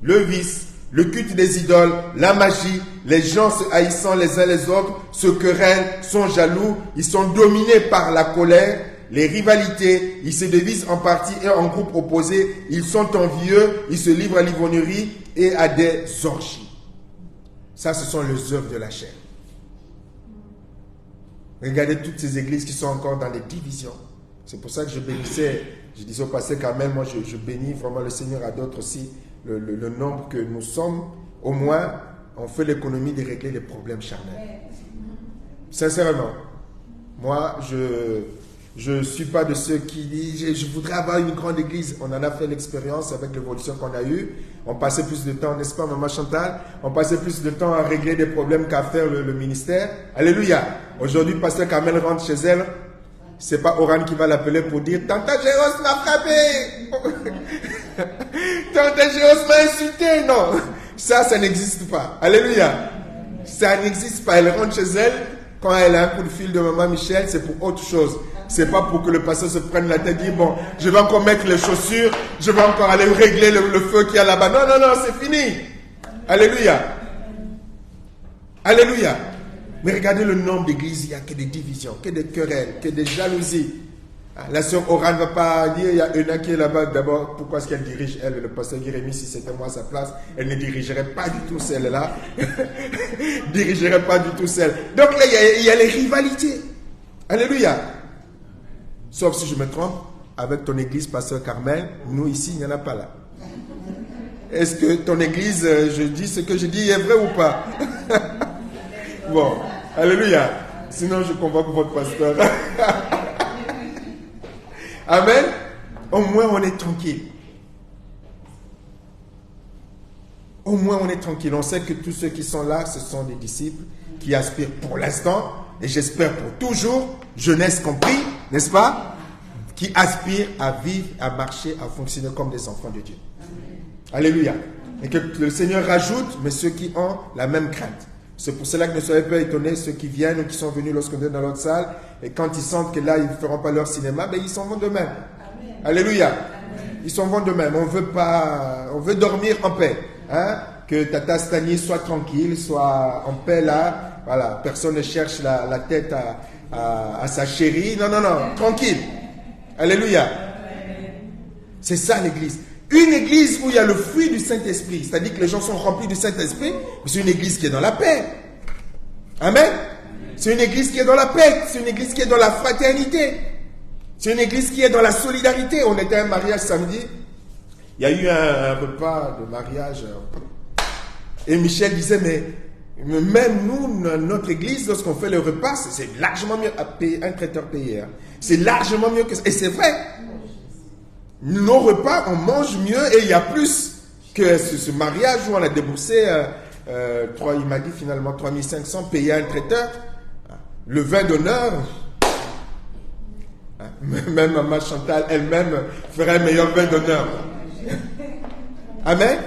le culte des idoles, la magie, les gens se haïssant les uns les autres, se querellent, sont jaloux, ils sont dominés par la colère, les rivalités, ils se divisent en partis et en groupes opposés, ils sont envieux, ils se livrent à l'ivrognerie et à des orgies. Ça, ce sont les œuvres de la chair. Regardez toutes ces églises qui sont encore dans les divisions. C'est pour ça que je disais au pasteur Carmel, moi je bénis vraiment le Seigneur à d'autres aussi. Le nombre que nous sommes, au moins, on fait l'économie de régler les problèmes charnels. Sincèrement, moi, je ne suis pas de ceux qui disent je voudrais avoir une grande église. On en a fait l'expérience avec l'évolution qu'on a eue. On passait plus de temps, n'est-ce pas, Maman Chantal? On passait plus de temps à régler des problèmes qu'à faire le ministère. Alléluia. Aujourd'hui, pasteur Carmel rentre chez elle. C'est pas Oran qui va l'appeler pour dire « Tante Géos m'a frappé !» Tante Géos m'a insulté. Non, ça n'existe pas. Alléluia. Ça n'existe pas. Elle rentre chez elle. Quand elle a un coup de fil de Maman Michel, c'est pour autre chose. C'est pas pour que le pasteur se prenne la tête et dire « Bon, je vais encore mettre les chaussures. Je vais encore aller régler le feu qu'il y a là-bas. » Non, c'est fini. Alléluia. Alléluia. Mais regardez le nombre d'églises, il n'y a que des divisions, que des querelles, que des jalousies. La sœur Oran ne va pas dire, il y a Euna qui est là-bas, d'abord, pourquoi est-ce qu'elle dirige, elle, le pasteur Jérémie, si c'était moi à sa place, elle ne dirigerait pas du tout celle-là. Dirigerait pas du tout celle. Donc là, il y a les rivalités. Alléluia. Sauf si je me trompe, avec ton église, pasteur Carmel, nous ici, il n'y en a pas là. Est-ce que ton église, je dis ce que je dis, est vrai ou pas? Bon, alléluia. Sinon, je convoque votre pasteur. Amen. Au moins, on est tranquille. Au moins, on est tranquille. On sait que tous ceux qui sont là, ce sont des disciples qui aspirent pour l'instant, et j'espère pour toujours, jeunesse compris, n'est-ce pas? Qui aspirent à vivre, à marcher, à fonctionner comme des enfants de Dieu. Alléluia. Et que le Seigneur rajoute, mais ceux qui ont la même crainte. C'est pour cela que ne soyez pas étonnés, ceux qui viennent ou qui sont venus lorsqu'on est dans l'autre salle, et quand ils sentent que là, ils ne feront pas leur cinéma, ben ils s'en vont d'eux-mêmes. Alléluia. Amen. Ils s'en vont d'eux-mêmes. On veut dormir en paix. Hein? Que Tata Stani soit tranquille, soit en paix là. Voilà, personne ne cherche la tête à sa chérie. Non, tranquille. Alléluia. C'est ça l'église. Une église où il y a le fruit du Saint-Esprit, c'est-à-dire que les gens sont remplis du Saint-Esprit, mais c'est une église qui est dans la paix. Amen. C'est une église qui est dans la paix, c'est une église qui est dans la fraternité. C'est une église qui est dans la solidarité. On était à un mariage samedi, il y a eu un repas de mariage, et Michel disait, mais même nous, notre église, lorsqu'on fait le repas, c'est largement mieux à payer, un traiteur payé. Hein. C'est largement mieux que ça. Et c'est vrai. Nos repas, on mange mieux et il y a plus que ce mariage où on a déboursé, il m'a dit finalement 3500 payé à un traiteur. Le vin d'honneur, même Maman Chantal elle-même ferait un meilleur vin d'honneur. Amen.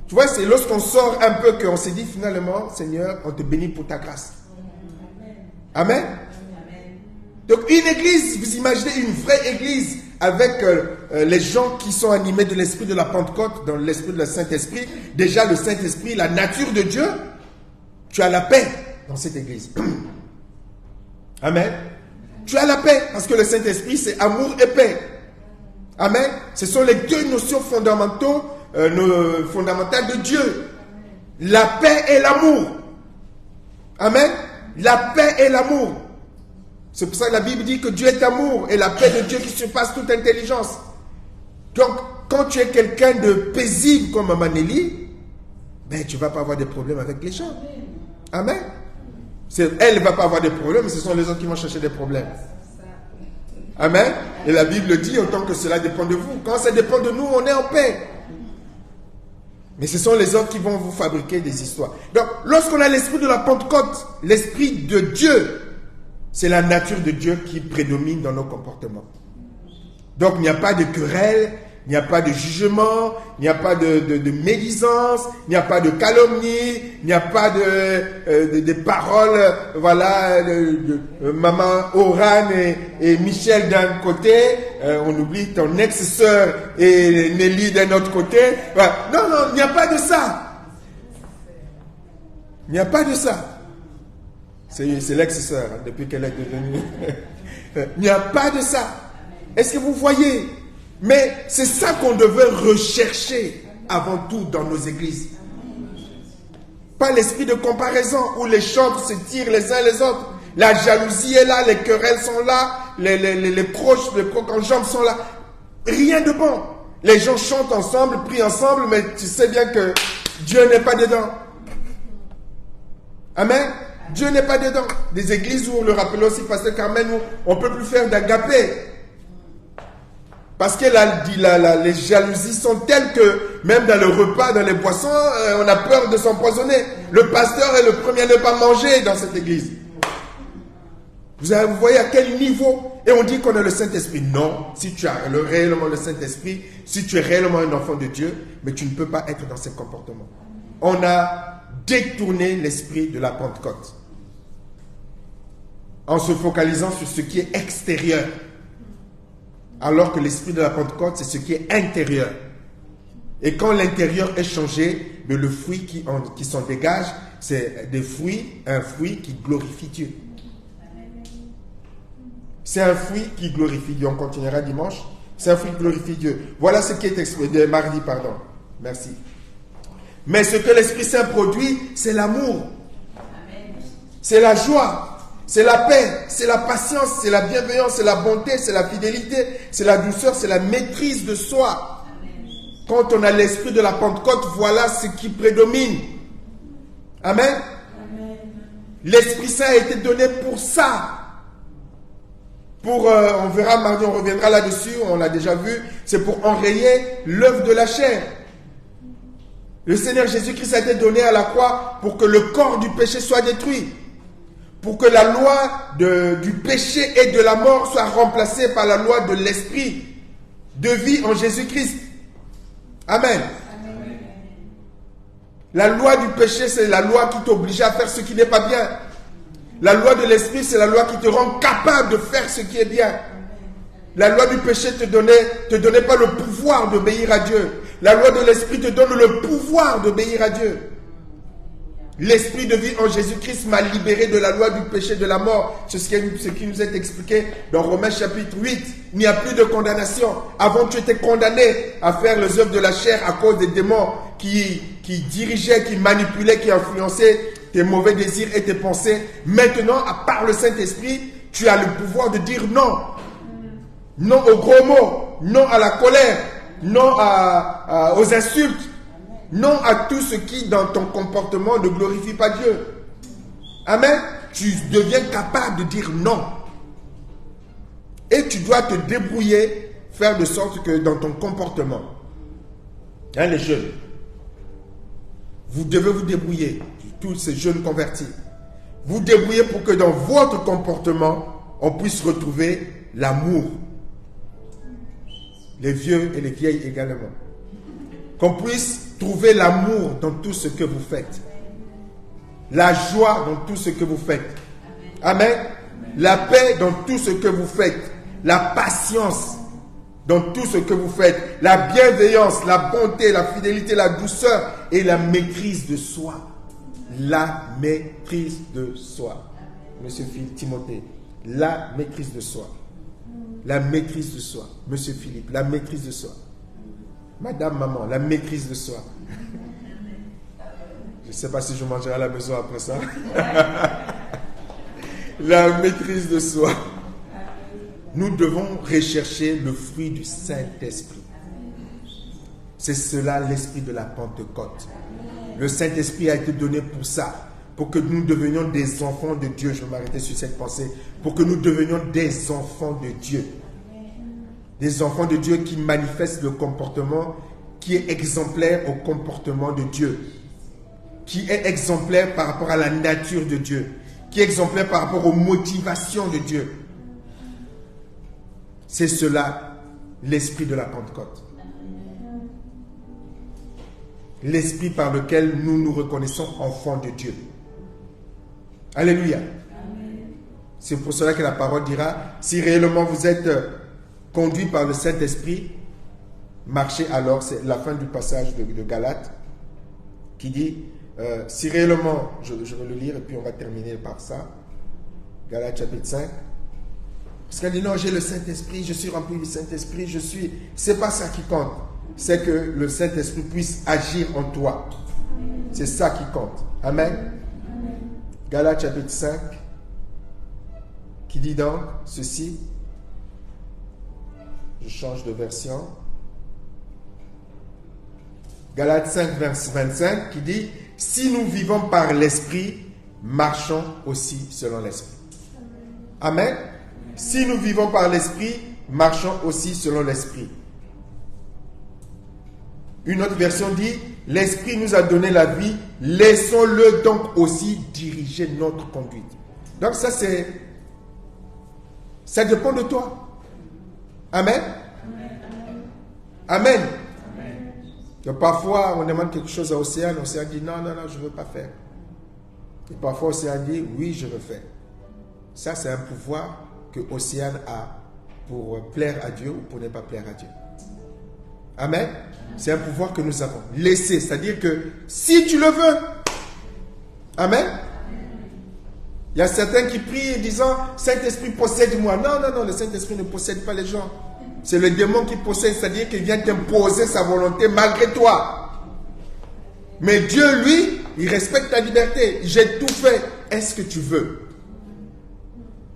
Tu vois, c'est lorsqu'on sort un peu qu'on s'est dit finalement, Seigneur, on te bénit pour ta grâce. Amen. Donc une église, vous imaginez une vraie église avec les gens qui sont animés de l'esprit de la Pentecôte, dans l'esprit de la Saint-Esprit. Déjà le Saint-Esprit, la nature de Dieu, tu as la paix dans cette église. Amen. Tu as la paix parce que le Saint-Esprit c'est amour et paix. Amen. Ce sont les deux notions fondamentales de Dieu. La paix et l'amour. Amen. La paix et l'amour. C'est pour ça que la Bible dit que Dieu est amour et la paix de Dieu qui surpasse toute intelligence. Donc, quand tu es quelqu'un de paisible comme Maman Nelly, ben, tu ne vas pas avoir des problèmes avec les gens. Amen. Elle ne va pas avoir des problèmes, mais ce sont les autres qui vont chercher des problèmes. Amen. Et la Bible dit, autant que cela dépend de vous. Quand ça dépend de nous, on est en paix. Mais ce sont les autres qui vont vous fabriquer des histoires. Donc, lorsqu'on a l'esprit de la Pentecôte, l'esprit de Dieu, c'est la nature de Dieu qui prédomine dans nos comportements. Donc, il n'y a pas de querelle, il n'y a pas de jugement, il n'y a pas de médisance, il n'y a pas de calomnie, il n'y a pas de paroles, voilà, maman Oran et Michel d'un côté, on oublie ton ex-sœur et Nelly d'un autre côté. Voilà. Non, il n'y a pas de ça. Il n'y a pas de ça. C'est l'ex-sœur, hein, depuis qu'elle est devenue. Il n'y a pas de ça. Est-ce que vous voyez? Mais c'est ça qu'on devait rechercher avant tout dans nos églises. Pas l'esprit de comparaison où les chantres se tirent les uns les autres. La jalousie est là, les querelles sont là, les crocs en jambes sont là. Rien de bon. Les gens chantent ensemble, prient ensemble, mais tu sais bien que Dieu n'est pas dedans. Amen. Dieu n'est pas dedans. Des églises où on le rappelle aussi, Pasteur Carmen, où on ne peut plus faire d'agapé. Parce que les jalousies sont telles que même dans le repas, dans les boissons, on a peur de s'empoisonner. Le pasteur est le premier à ne pas manger dans cette église. Vous voyez à quel niveau? Et on dit qu'on a le Saint-Esprit. Non, si tu as réellement le Saint-Esprit, si tu es réellement un enfant de Dieu, mais tu ne peux pas être dans ces comportements. On a détourner l'esprit de la Pentecôte en se focalisant sur ce qui est extérieur, alors que l'esprit de la Pentecôte c'est ce qui est intérieur. Et quand l'intérieur est changé, le fruit qui s'en dégage, c'est un fruit qui glorifie Dieu. C'est un fruit qui glorifie Dieu. On continuera dimanche. C'est un fruit qui glorifie Dieu. Voilà ce qui est exprimé mardi, pardon. Merci. Mais ce que l'Esprit Saint produit, c'est l'amour. C'est la joie. C'est la paix. C'est la patience. C'est la bienveillance. C'est la bonté. C'est la fidélité. C'est la douceur. C'est la maîtrise de soi. Quand on a l'esprit de la Pentecôte, voilà ce qui prédomine. Amen. L'Esprit Saint a été donné pour ça. On verra mardi, on reviendra là-dessus. On l'a déjà vu. C'est pour enrayer l'œuvre de la chair. Le Seigneur Jésus-Christ a été donné à la croix pour que le corps du péché soit détruit. Pour que la loi du péché et de la mort soit remplacée par la loi de l'esprit de vie en Jésus-Christ. Amen. La loi du péché, c'est la loi qui t'oblige à faire ce qui n'est pas bien. La loi de l'esprit, c'est la loi qui te rend capable de faire ce qui est bien. La loi du péché te donnait pas le pouvoir d'obéir à Dieu. La loi de l'esprit te donne le pouvoir d'obéir à Dieu. L'esprit de vie en Jésus-Christ m'a libéré de la loi du péché, de la mort. C'est ce qui nous est expliqué dans Romains chapitre 8. Il n'y a plus de condamnation. Avant, tu étais condamné à faire les œuvres de la chair à cause des démons qui dirigeaient, qui manipulaient, qui influençaient tes mauvais désirs et tes pensées. Maintenant, par le Saint-Esprit, tu as le pouvoir de dire non. Non aux gros mots, non à la colère, non aux insultes, non à tout ce qui dans ton comportement ne glorifie pas Dieu. Amen. Tu deviens capable de dire non. Et tu dois te débrouiller, faire de sorte que dans ton comportement, hein, les jeunes, vous devez vous débrouiller, tous ces jeunes convertis, vous débrouillez pour que dans votre comportement, on puisse retrouver l'amour. Les vieux et les vieilles également. Qu'on puisse trouver l'amour dans tout ce que vous faites. La joie dans tout ce que vous faites. Amen. La paix dans tout ce que vous faites. La patience dans tout ce que vous faites. La bienveillance, la bonté, la fidélité, la douceur et la maîtrise de soi. La maîtrise de soi. Monsieur Timothée, la maîtrise de soi. La maîtrise de soi. Monsieur Philippe, la maîtrise de soi. Madame, maman, la maîtrise de soi. Je ne sais pas si je mangerai à la maison après ça. La maîtrise de soi. Nous devons rechercher le fruit du Saint-Esprit. C'est cela l'esprit de la Pentecôte. Le Saint-Esprit a été donné pour ça. Pour que nous devenions des enfants de Dieu. Je vais m'arrêter sur cette pensée. Pour que nous devenions des enfants de Dieu. Des enfants de Dieu qui manifestent le comportement qui est exemplaire au comportement de Dieu. Qui est exemplaire par rapport à la nature de Dieu. Qui est exemplaire par rapport aux motivations de Dieu. C'est cela, l'esprit de la Pentecôte. L'esprit par lequel nous nous reconnaissons enfants de Dieu. Alléluia. C'est pour cela que la parole dira, si réellement vous êtes conduit par le Saint-Esprit, marchez alors, c'est la fin du passage de Galates, qui dit, si réellement, je vais le lire et puis on va terminer par ça, Galates chapitre 5, parce qu'elle dit, non, j'ai le Saint-Esprit, je suis rempli du Saint-Esprit, c'est pas ça qui compte, c'est que le Saint-Esprit puisse agir en toi, c'est ça qui compte, amen. Galates chapitre 5, qui dit donc ceci, je change de version, Galates 5, verset 25, qui dit, si nous vivons par l'Esprit, marchons aussi selon l'Esprit. Amen. Si nous vivons par l'Esprit, marchons aussi selon l'Esprit. Une autre version dit, l'Esprit nous a donné la vie, laissons-le donc aussi diriger notre conduite. Donc ça dépend de toi. Amen. Amen. Donc parfois, on demande quelque chose à Océane, Océane dit, non, je ne veux pas faire. Et parfois, Océane dit, oui, je veux faire. Ça, c'est un pouvoir que Océane a pour plaire à Dieu ou pour ne pas plaire à Dieu. Amen. C'est un pouvoir que nous avons. Laisser, c'est-à-dire que si tu le veux, amen. Il y a certains qui prient en disant, Saint-Esprit possède-moi. Non, le Saint-Esprit ne possède pas les gens. C'est le démon qui possède, c'est-à-dire qu'il vient t'imposer sa volonté malgré toi. Mais Dieu, lui, il respecte ta liberté. J'ai tout fait. Est-ce que tu veux?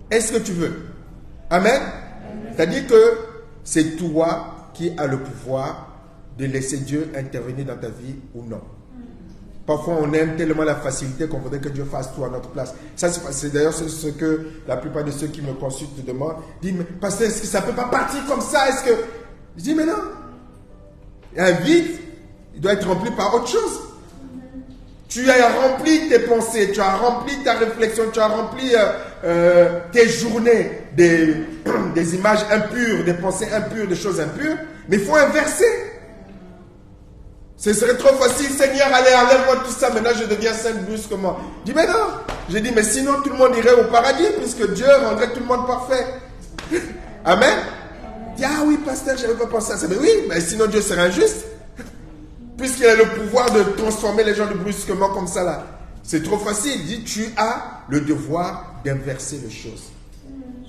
Est-ce que tu veux? Amen. C'est-à-dire que c'est toi qui as le pouvoir de laisser Dieu intervenir dans ta vie ou non. Parfois, on aime tellement la facilité qu'on voudrait que Dieu fasse tout à notre place. Ça, c'est d'ailleurs ce que la plupart de ceux qui me consultent demandent. Disent, mais pasteur, est-ce que ça ne peut pas partir comme ça? Est-ce que... Je dis, mais non. Un vide, il doit être rempli par autre chose. Tu as rempli tes pensées, tu as rempli ta réflexion, tu as rempli tes journées des images impures, des pensées impures, des choses impures. Mais il faut inverser. Ce serait trop facile, Seigneur, allez, enlève-moi tout ça, maintenant je deviens sainte brusquement. Je dis, mais non. J'ai dit, mais sinon tout le monde irait au paradis, puisque Dieu rendrait tout le monde parfait. Amen. Il dit, ah oui, pasteur, je n'avais pas pensé à ça. Mais oui, mais sinon Dieu serait injuste. Puisqu'il a le pouvoir de transformer les gens de brusquement comme ça là. C'est trop facile. Il dit, tu as le devoir d'inverser les choses.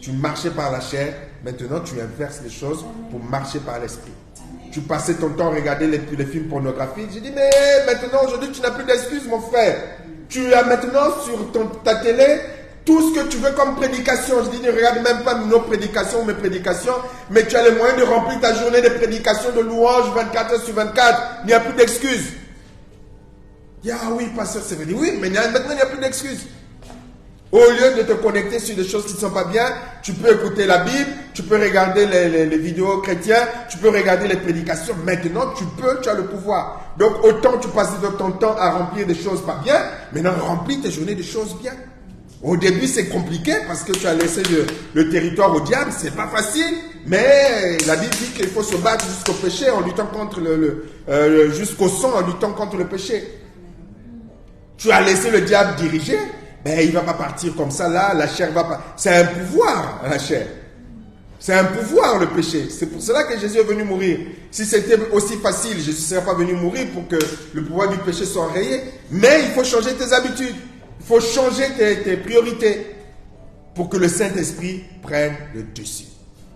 Tu marchais par la chair, maintenant tu inverses les choses pour marcher par l'esprit. Tu passais ton temps à regarder les films pornographiques. J'ai dit, mais maintenant, aujourd'hui, tu n'as plus d'excuses, mon frère. Tu as maintenant sur ta télé tout ce que tu veux comme prédication. Je dis, ne regarde même pas nos prédications ou mes prédications, mais tu as les moyens de remplir ta journée de prédication, de louange 24 heures sur 24. Il n'y a plus d'excuses. Il dit, ah oui, pasteur, c'est vrai. Oui, mais maintenant, il n'y a plus d'excuses. Au lieu de te connecter sur des choses qui ne sont pas bien, tu peux écouter la Bible, tu peux regarder les vidéos chrétiennes, tu peux regarder les prédications. Maintenant, tu as le pouvoir. Donc, autant tu passes ton temps à remplir des choses pas bien, maintenant, remplis tes journées de choses bien. Au début, c'est compliqué parce que tu as laissé le territoire au diable. C'est pas facile, mais la Bible dit qu'il faut se battre jusqu'au péché en luttant contre jusqu'au sang, en luttant contre le péché. Tu as laissé le diable diriger. Ben, il ne va pas partir comme ça, là, la chair va pas. C'est un pouvoir, la chair. C'est un pouvoir, le péché. C'est pour cela que Jésus est venu mourir. Si c'était aussi facile, Jésus ne serait pas venu mourir pour que le pouvoir du péché soit enrayé. Mais il faut changer tes habitudes. Il faut changer tes priorités pour que le Saint-Esprit prenne le dessus.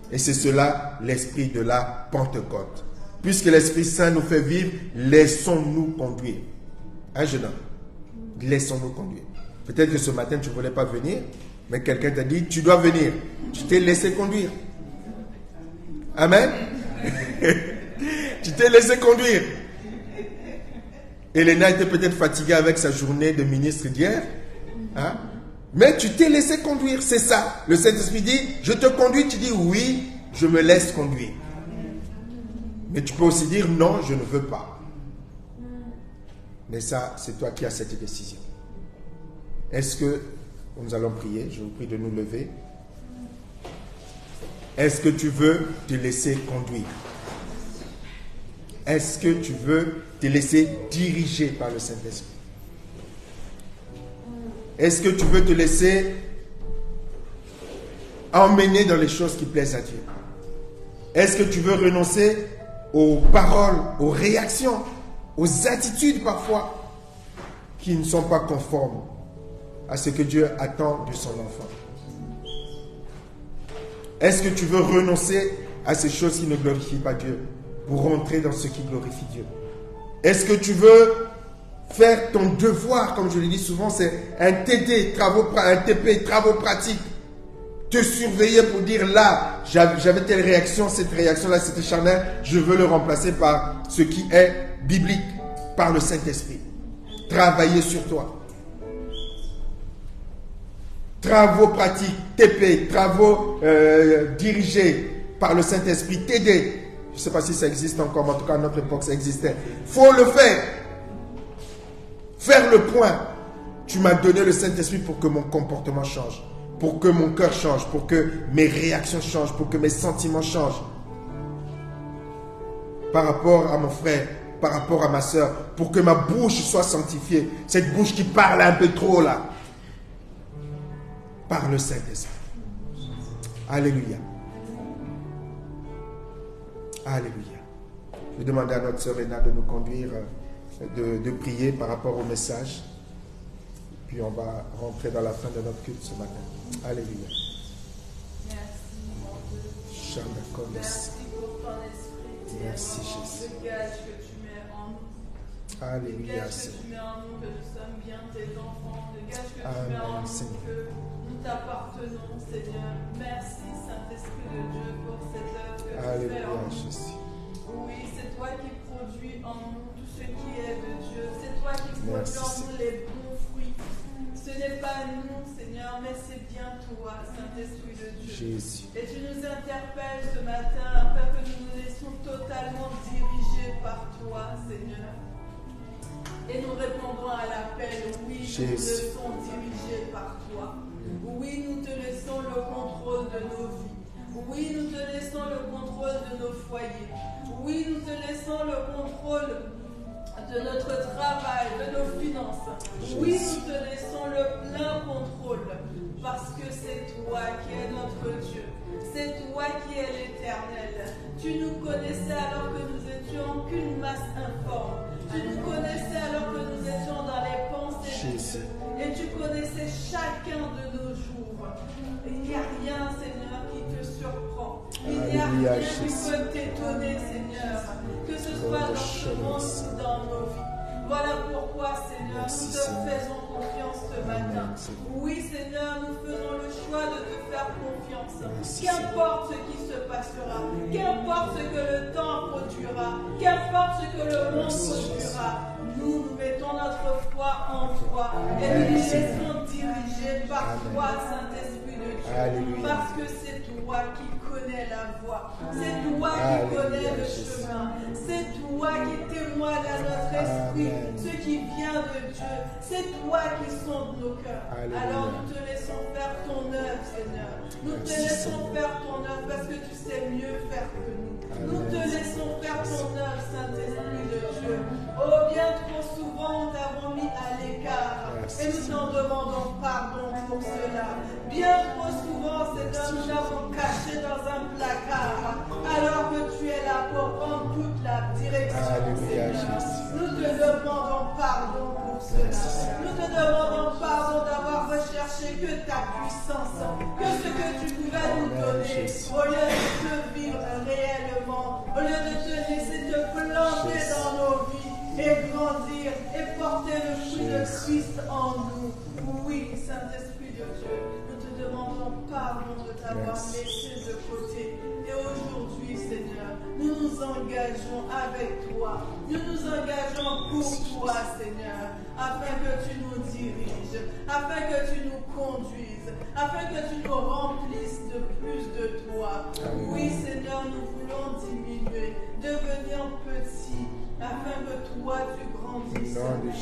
Et c'est cela, l'esprit de la Pentecôte. Puisque l'Esprit Saint nous fait vivre, laissons-nous conduire. Hein, jeune homme? Laissons-nous conduire. Peut-être que ce matin, tu ne voulais pas venir, mais quelqu'un t'a dit, tu dois venir. Tu t'es laissé conduire. Amen. Tu t'es laissé conduire. Elena était peut-être fatiguée avec sa journée de ministre d'hier. Hein? Mais tu t'es laissé conduire, c'est ça. Le Saint-Esprit dit, je te conduis, tu dis, oui, je me laisse conduire. Mais tu peux aussi dire, non, je ne veux pas. Mais ça, c'est toi qui as cette décision. Est-ce que nous allons prier? Je vous prie de nous lever. Est-ce que tu veux te laisser conduire? Est-ce que tu veux te laisser diriger par le Saint-Esprit? Est-ce que tu veux te laisser emmener dans les choses qui plaisent à Dieu? Est-ce que tu veux renoncer aux paroles, aux réactions, aux attitudes parfois qui ne sont pas conformes à ce que Dieu attend de son enfant? Est-ce que tu veux renoncer à ces choses qui ne glorifient pas Dieu pour rentrer dans ce qui glorifie Dieu? Est-ce que tu veux faire ton devoir, comme je le dis souvent, c'est un TD, un TP, travaux pratiques, te surveiller pour dire là, j'avais telle réaction, cette réaction-là, c'était charnel, je veux le remplacer par ce qui est biblique, par le Saint-Esprit. Travailler sur toi. Travaux pratiques, TP, travaux dirigés par le Saint-Esprit, TD. Je ne sais pas si ça existe encore, mais en tout cas à notre époque ça existait. Il faut le faire. Faire le point. Tu m'as donné le Saint-Esprit pour que mon comportement change, pour que mon cœur change, pour que mes réactions changent, pour que mes sentiments changent. Par rapport à mon frère, par rapport à ma soeur, pour que ma bouche soit sanctifiée. Cette bouche qui parle un peu trop là. Par le Saint-Esprit. Alléluia. Alléluia. Je vais demander à notre sœur Réna de nous conduire, de prier par rapport au message. Puis on va rentrer dans la fin de notre culte ce matin. Alléluia. Merci, mon Dieu. Merci pour ton esprit. Merci, Jésus. Le gage que tu mets en nous. Alléluia, Le gage que Seigneur. tu mets en nous, que nous sommes bien tes enfants. Le gage que tu Amen, mets en nous, Seigneur. que nous t'appartenons, Seigneur. Merci, Saint-Esprit de Dieu, pour cette œuvre que tu fais en Alléluia, nous. Jésus. Oui, c'est toi qui produis en nous tout ce qui est de Dieu. C'est toi qui produis Merci, en nous les bons fruits. Ce n'est pas nous, Seigneur, mais c'est bien toi, Saint-Esprit de Dieu. Jésus. Et tu nous interpelles ce matin afin que nous nous laissions totalement diriger par toi, Seigneur. Et nous répondons à l'appel, oui, nous nous laissons diriger par toi. Oui, nous te laissons le contrôle de nos vies. Oui, nous te laissons le contrôle de nos foyers. Oui, nous te laissons le contrôle de notre travail, de nos finances. Oui, nous te laissons le plein contrôle parce que c'est toi qui es notre Dieu. C'est toi qui es l'Éternel. Tu nous connaissais alors que nous étions qu'une masse informe. Tu nous connaissais alors que nous étions dans les pensées de Dieu. Et tu connaissais chacun de nos jours. Il n'y a rien, Seigneur, qui te surprend. Il n'y a rien qui peut t'étonner, Seigneur. Que ce soit dans ce monde ou dans nos vies. Voilà pourquoi, Seigneur, nous te faisons confiance ce matin. Oui, Seigneur, nous faisons le choix de te faire confiance. Qu'importe ce qui se passera, qu'importe ce que le temps produira, qu'importe ce que le monde produira, nous mettons notre foi en toi et nous nous laissons diriger par toi, Saint-Esprit de Dieu. Parce que c'est toi qui connais la voie, c'est toi qui connais le chemin, c'est toi qui témoigne à notre esprit ce qui vient de Dieu, c'est toi qui sondes nos cœurs. Alors nous te laissons faire ton œuvre, Seigneur. Nous te laissons faire ton œuvre parce que tu sais mieux faire que nous. Nous te laissons faire ton œuvre, Saint-Esprit de Dieu. Oh, bien trop souvent nous t'avons mis à l'écart et nous t'en demandons pardon pour cela. Bien trop souvent, Seigneur, nous l'avons caché dans un placard alors que tu es là pour prendre toute la direction, Seigneur. Nous te demandons pardon pour cela. Nous te demandons pardon d'avoir recherché que ta puissance, que ce que tu pouvais nous donner, au lieu de te vivre réellement, au lieu de te laisser te planter dans nos vies et grandir et porter le fruit de Christ en nous. Oui, Saint-Esprit de Dieu, nous te demandons pardon de t'avoir laissé de côté. Et aujourd'hui, Seigneur, nous nous engageons avec toi. Nous nous engageons pour toi, Seigneur, afin que tu nous diriges, afin que tu nous conduises, afin que tu nous remplisses de plus de toi. Oui, Seigneur, nous voulons diminuer, devenir petits, afin que toi tu grandisses.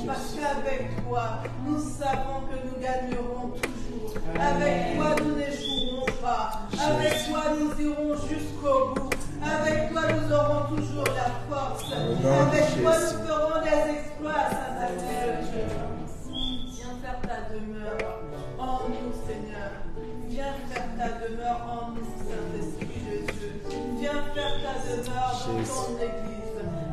Parce qu'avec toi, nous savons que nous gagnerons toujours. Avec toi, nous n'échouerons pas. Avec toi, nous irons jusqu'au bout. Avec toi, nous aurons toujours la force. Avec toi, nous ferons des exploits, Saint-Esprit de Dieu. Viens faire ta demeure en nous, Seigneur. Viens faire ta demeure en nous, Saint-Esprit de Dieu. Viens faire ta demeure dans ton Église.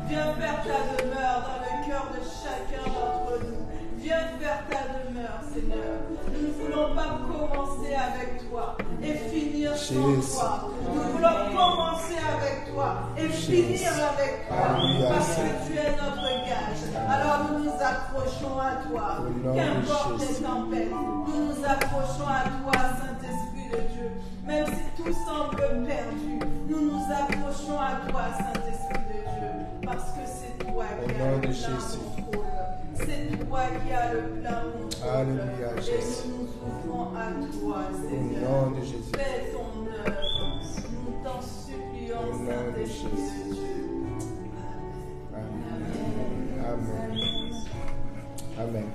Viens faire ta demeure dans le cœur de chacun d'entre nous. Viens faire ta demeure, Seigneur. Nous ne voulons pas commencer avec toi et finir sans toi. Nous voulons commencer avec toi et finir avec toi. Parce que tu es notre gage. Alors nous nous accrochons à toi. Qu'importe les tempêtes, nous nous accrochons à toi, Saint-Esprit de Dieu. Même si tout semble perdu, nous nous accrochons à toi, Saint-Esprit de Dieu. Parce que c'est toi qui as le plein contrôle. C'est toi qui as le plein contrôle. Et nous nous ouvrons à toi, Seigneur. Fais ton œuvre. Nous t'en supplions, Saint-Esprit de Dieu. Amen. Amen. Amen.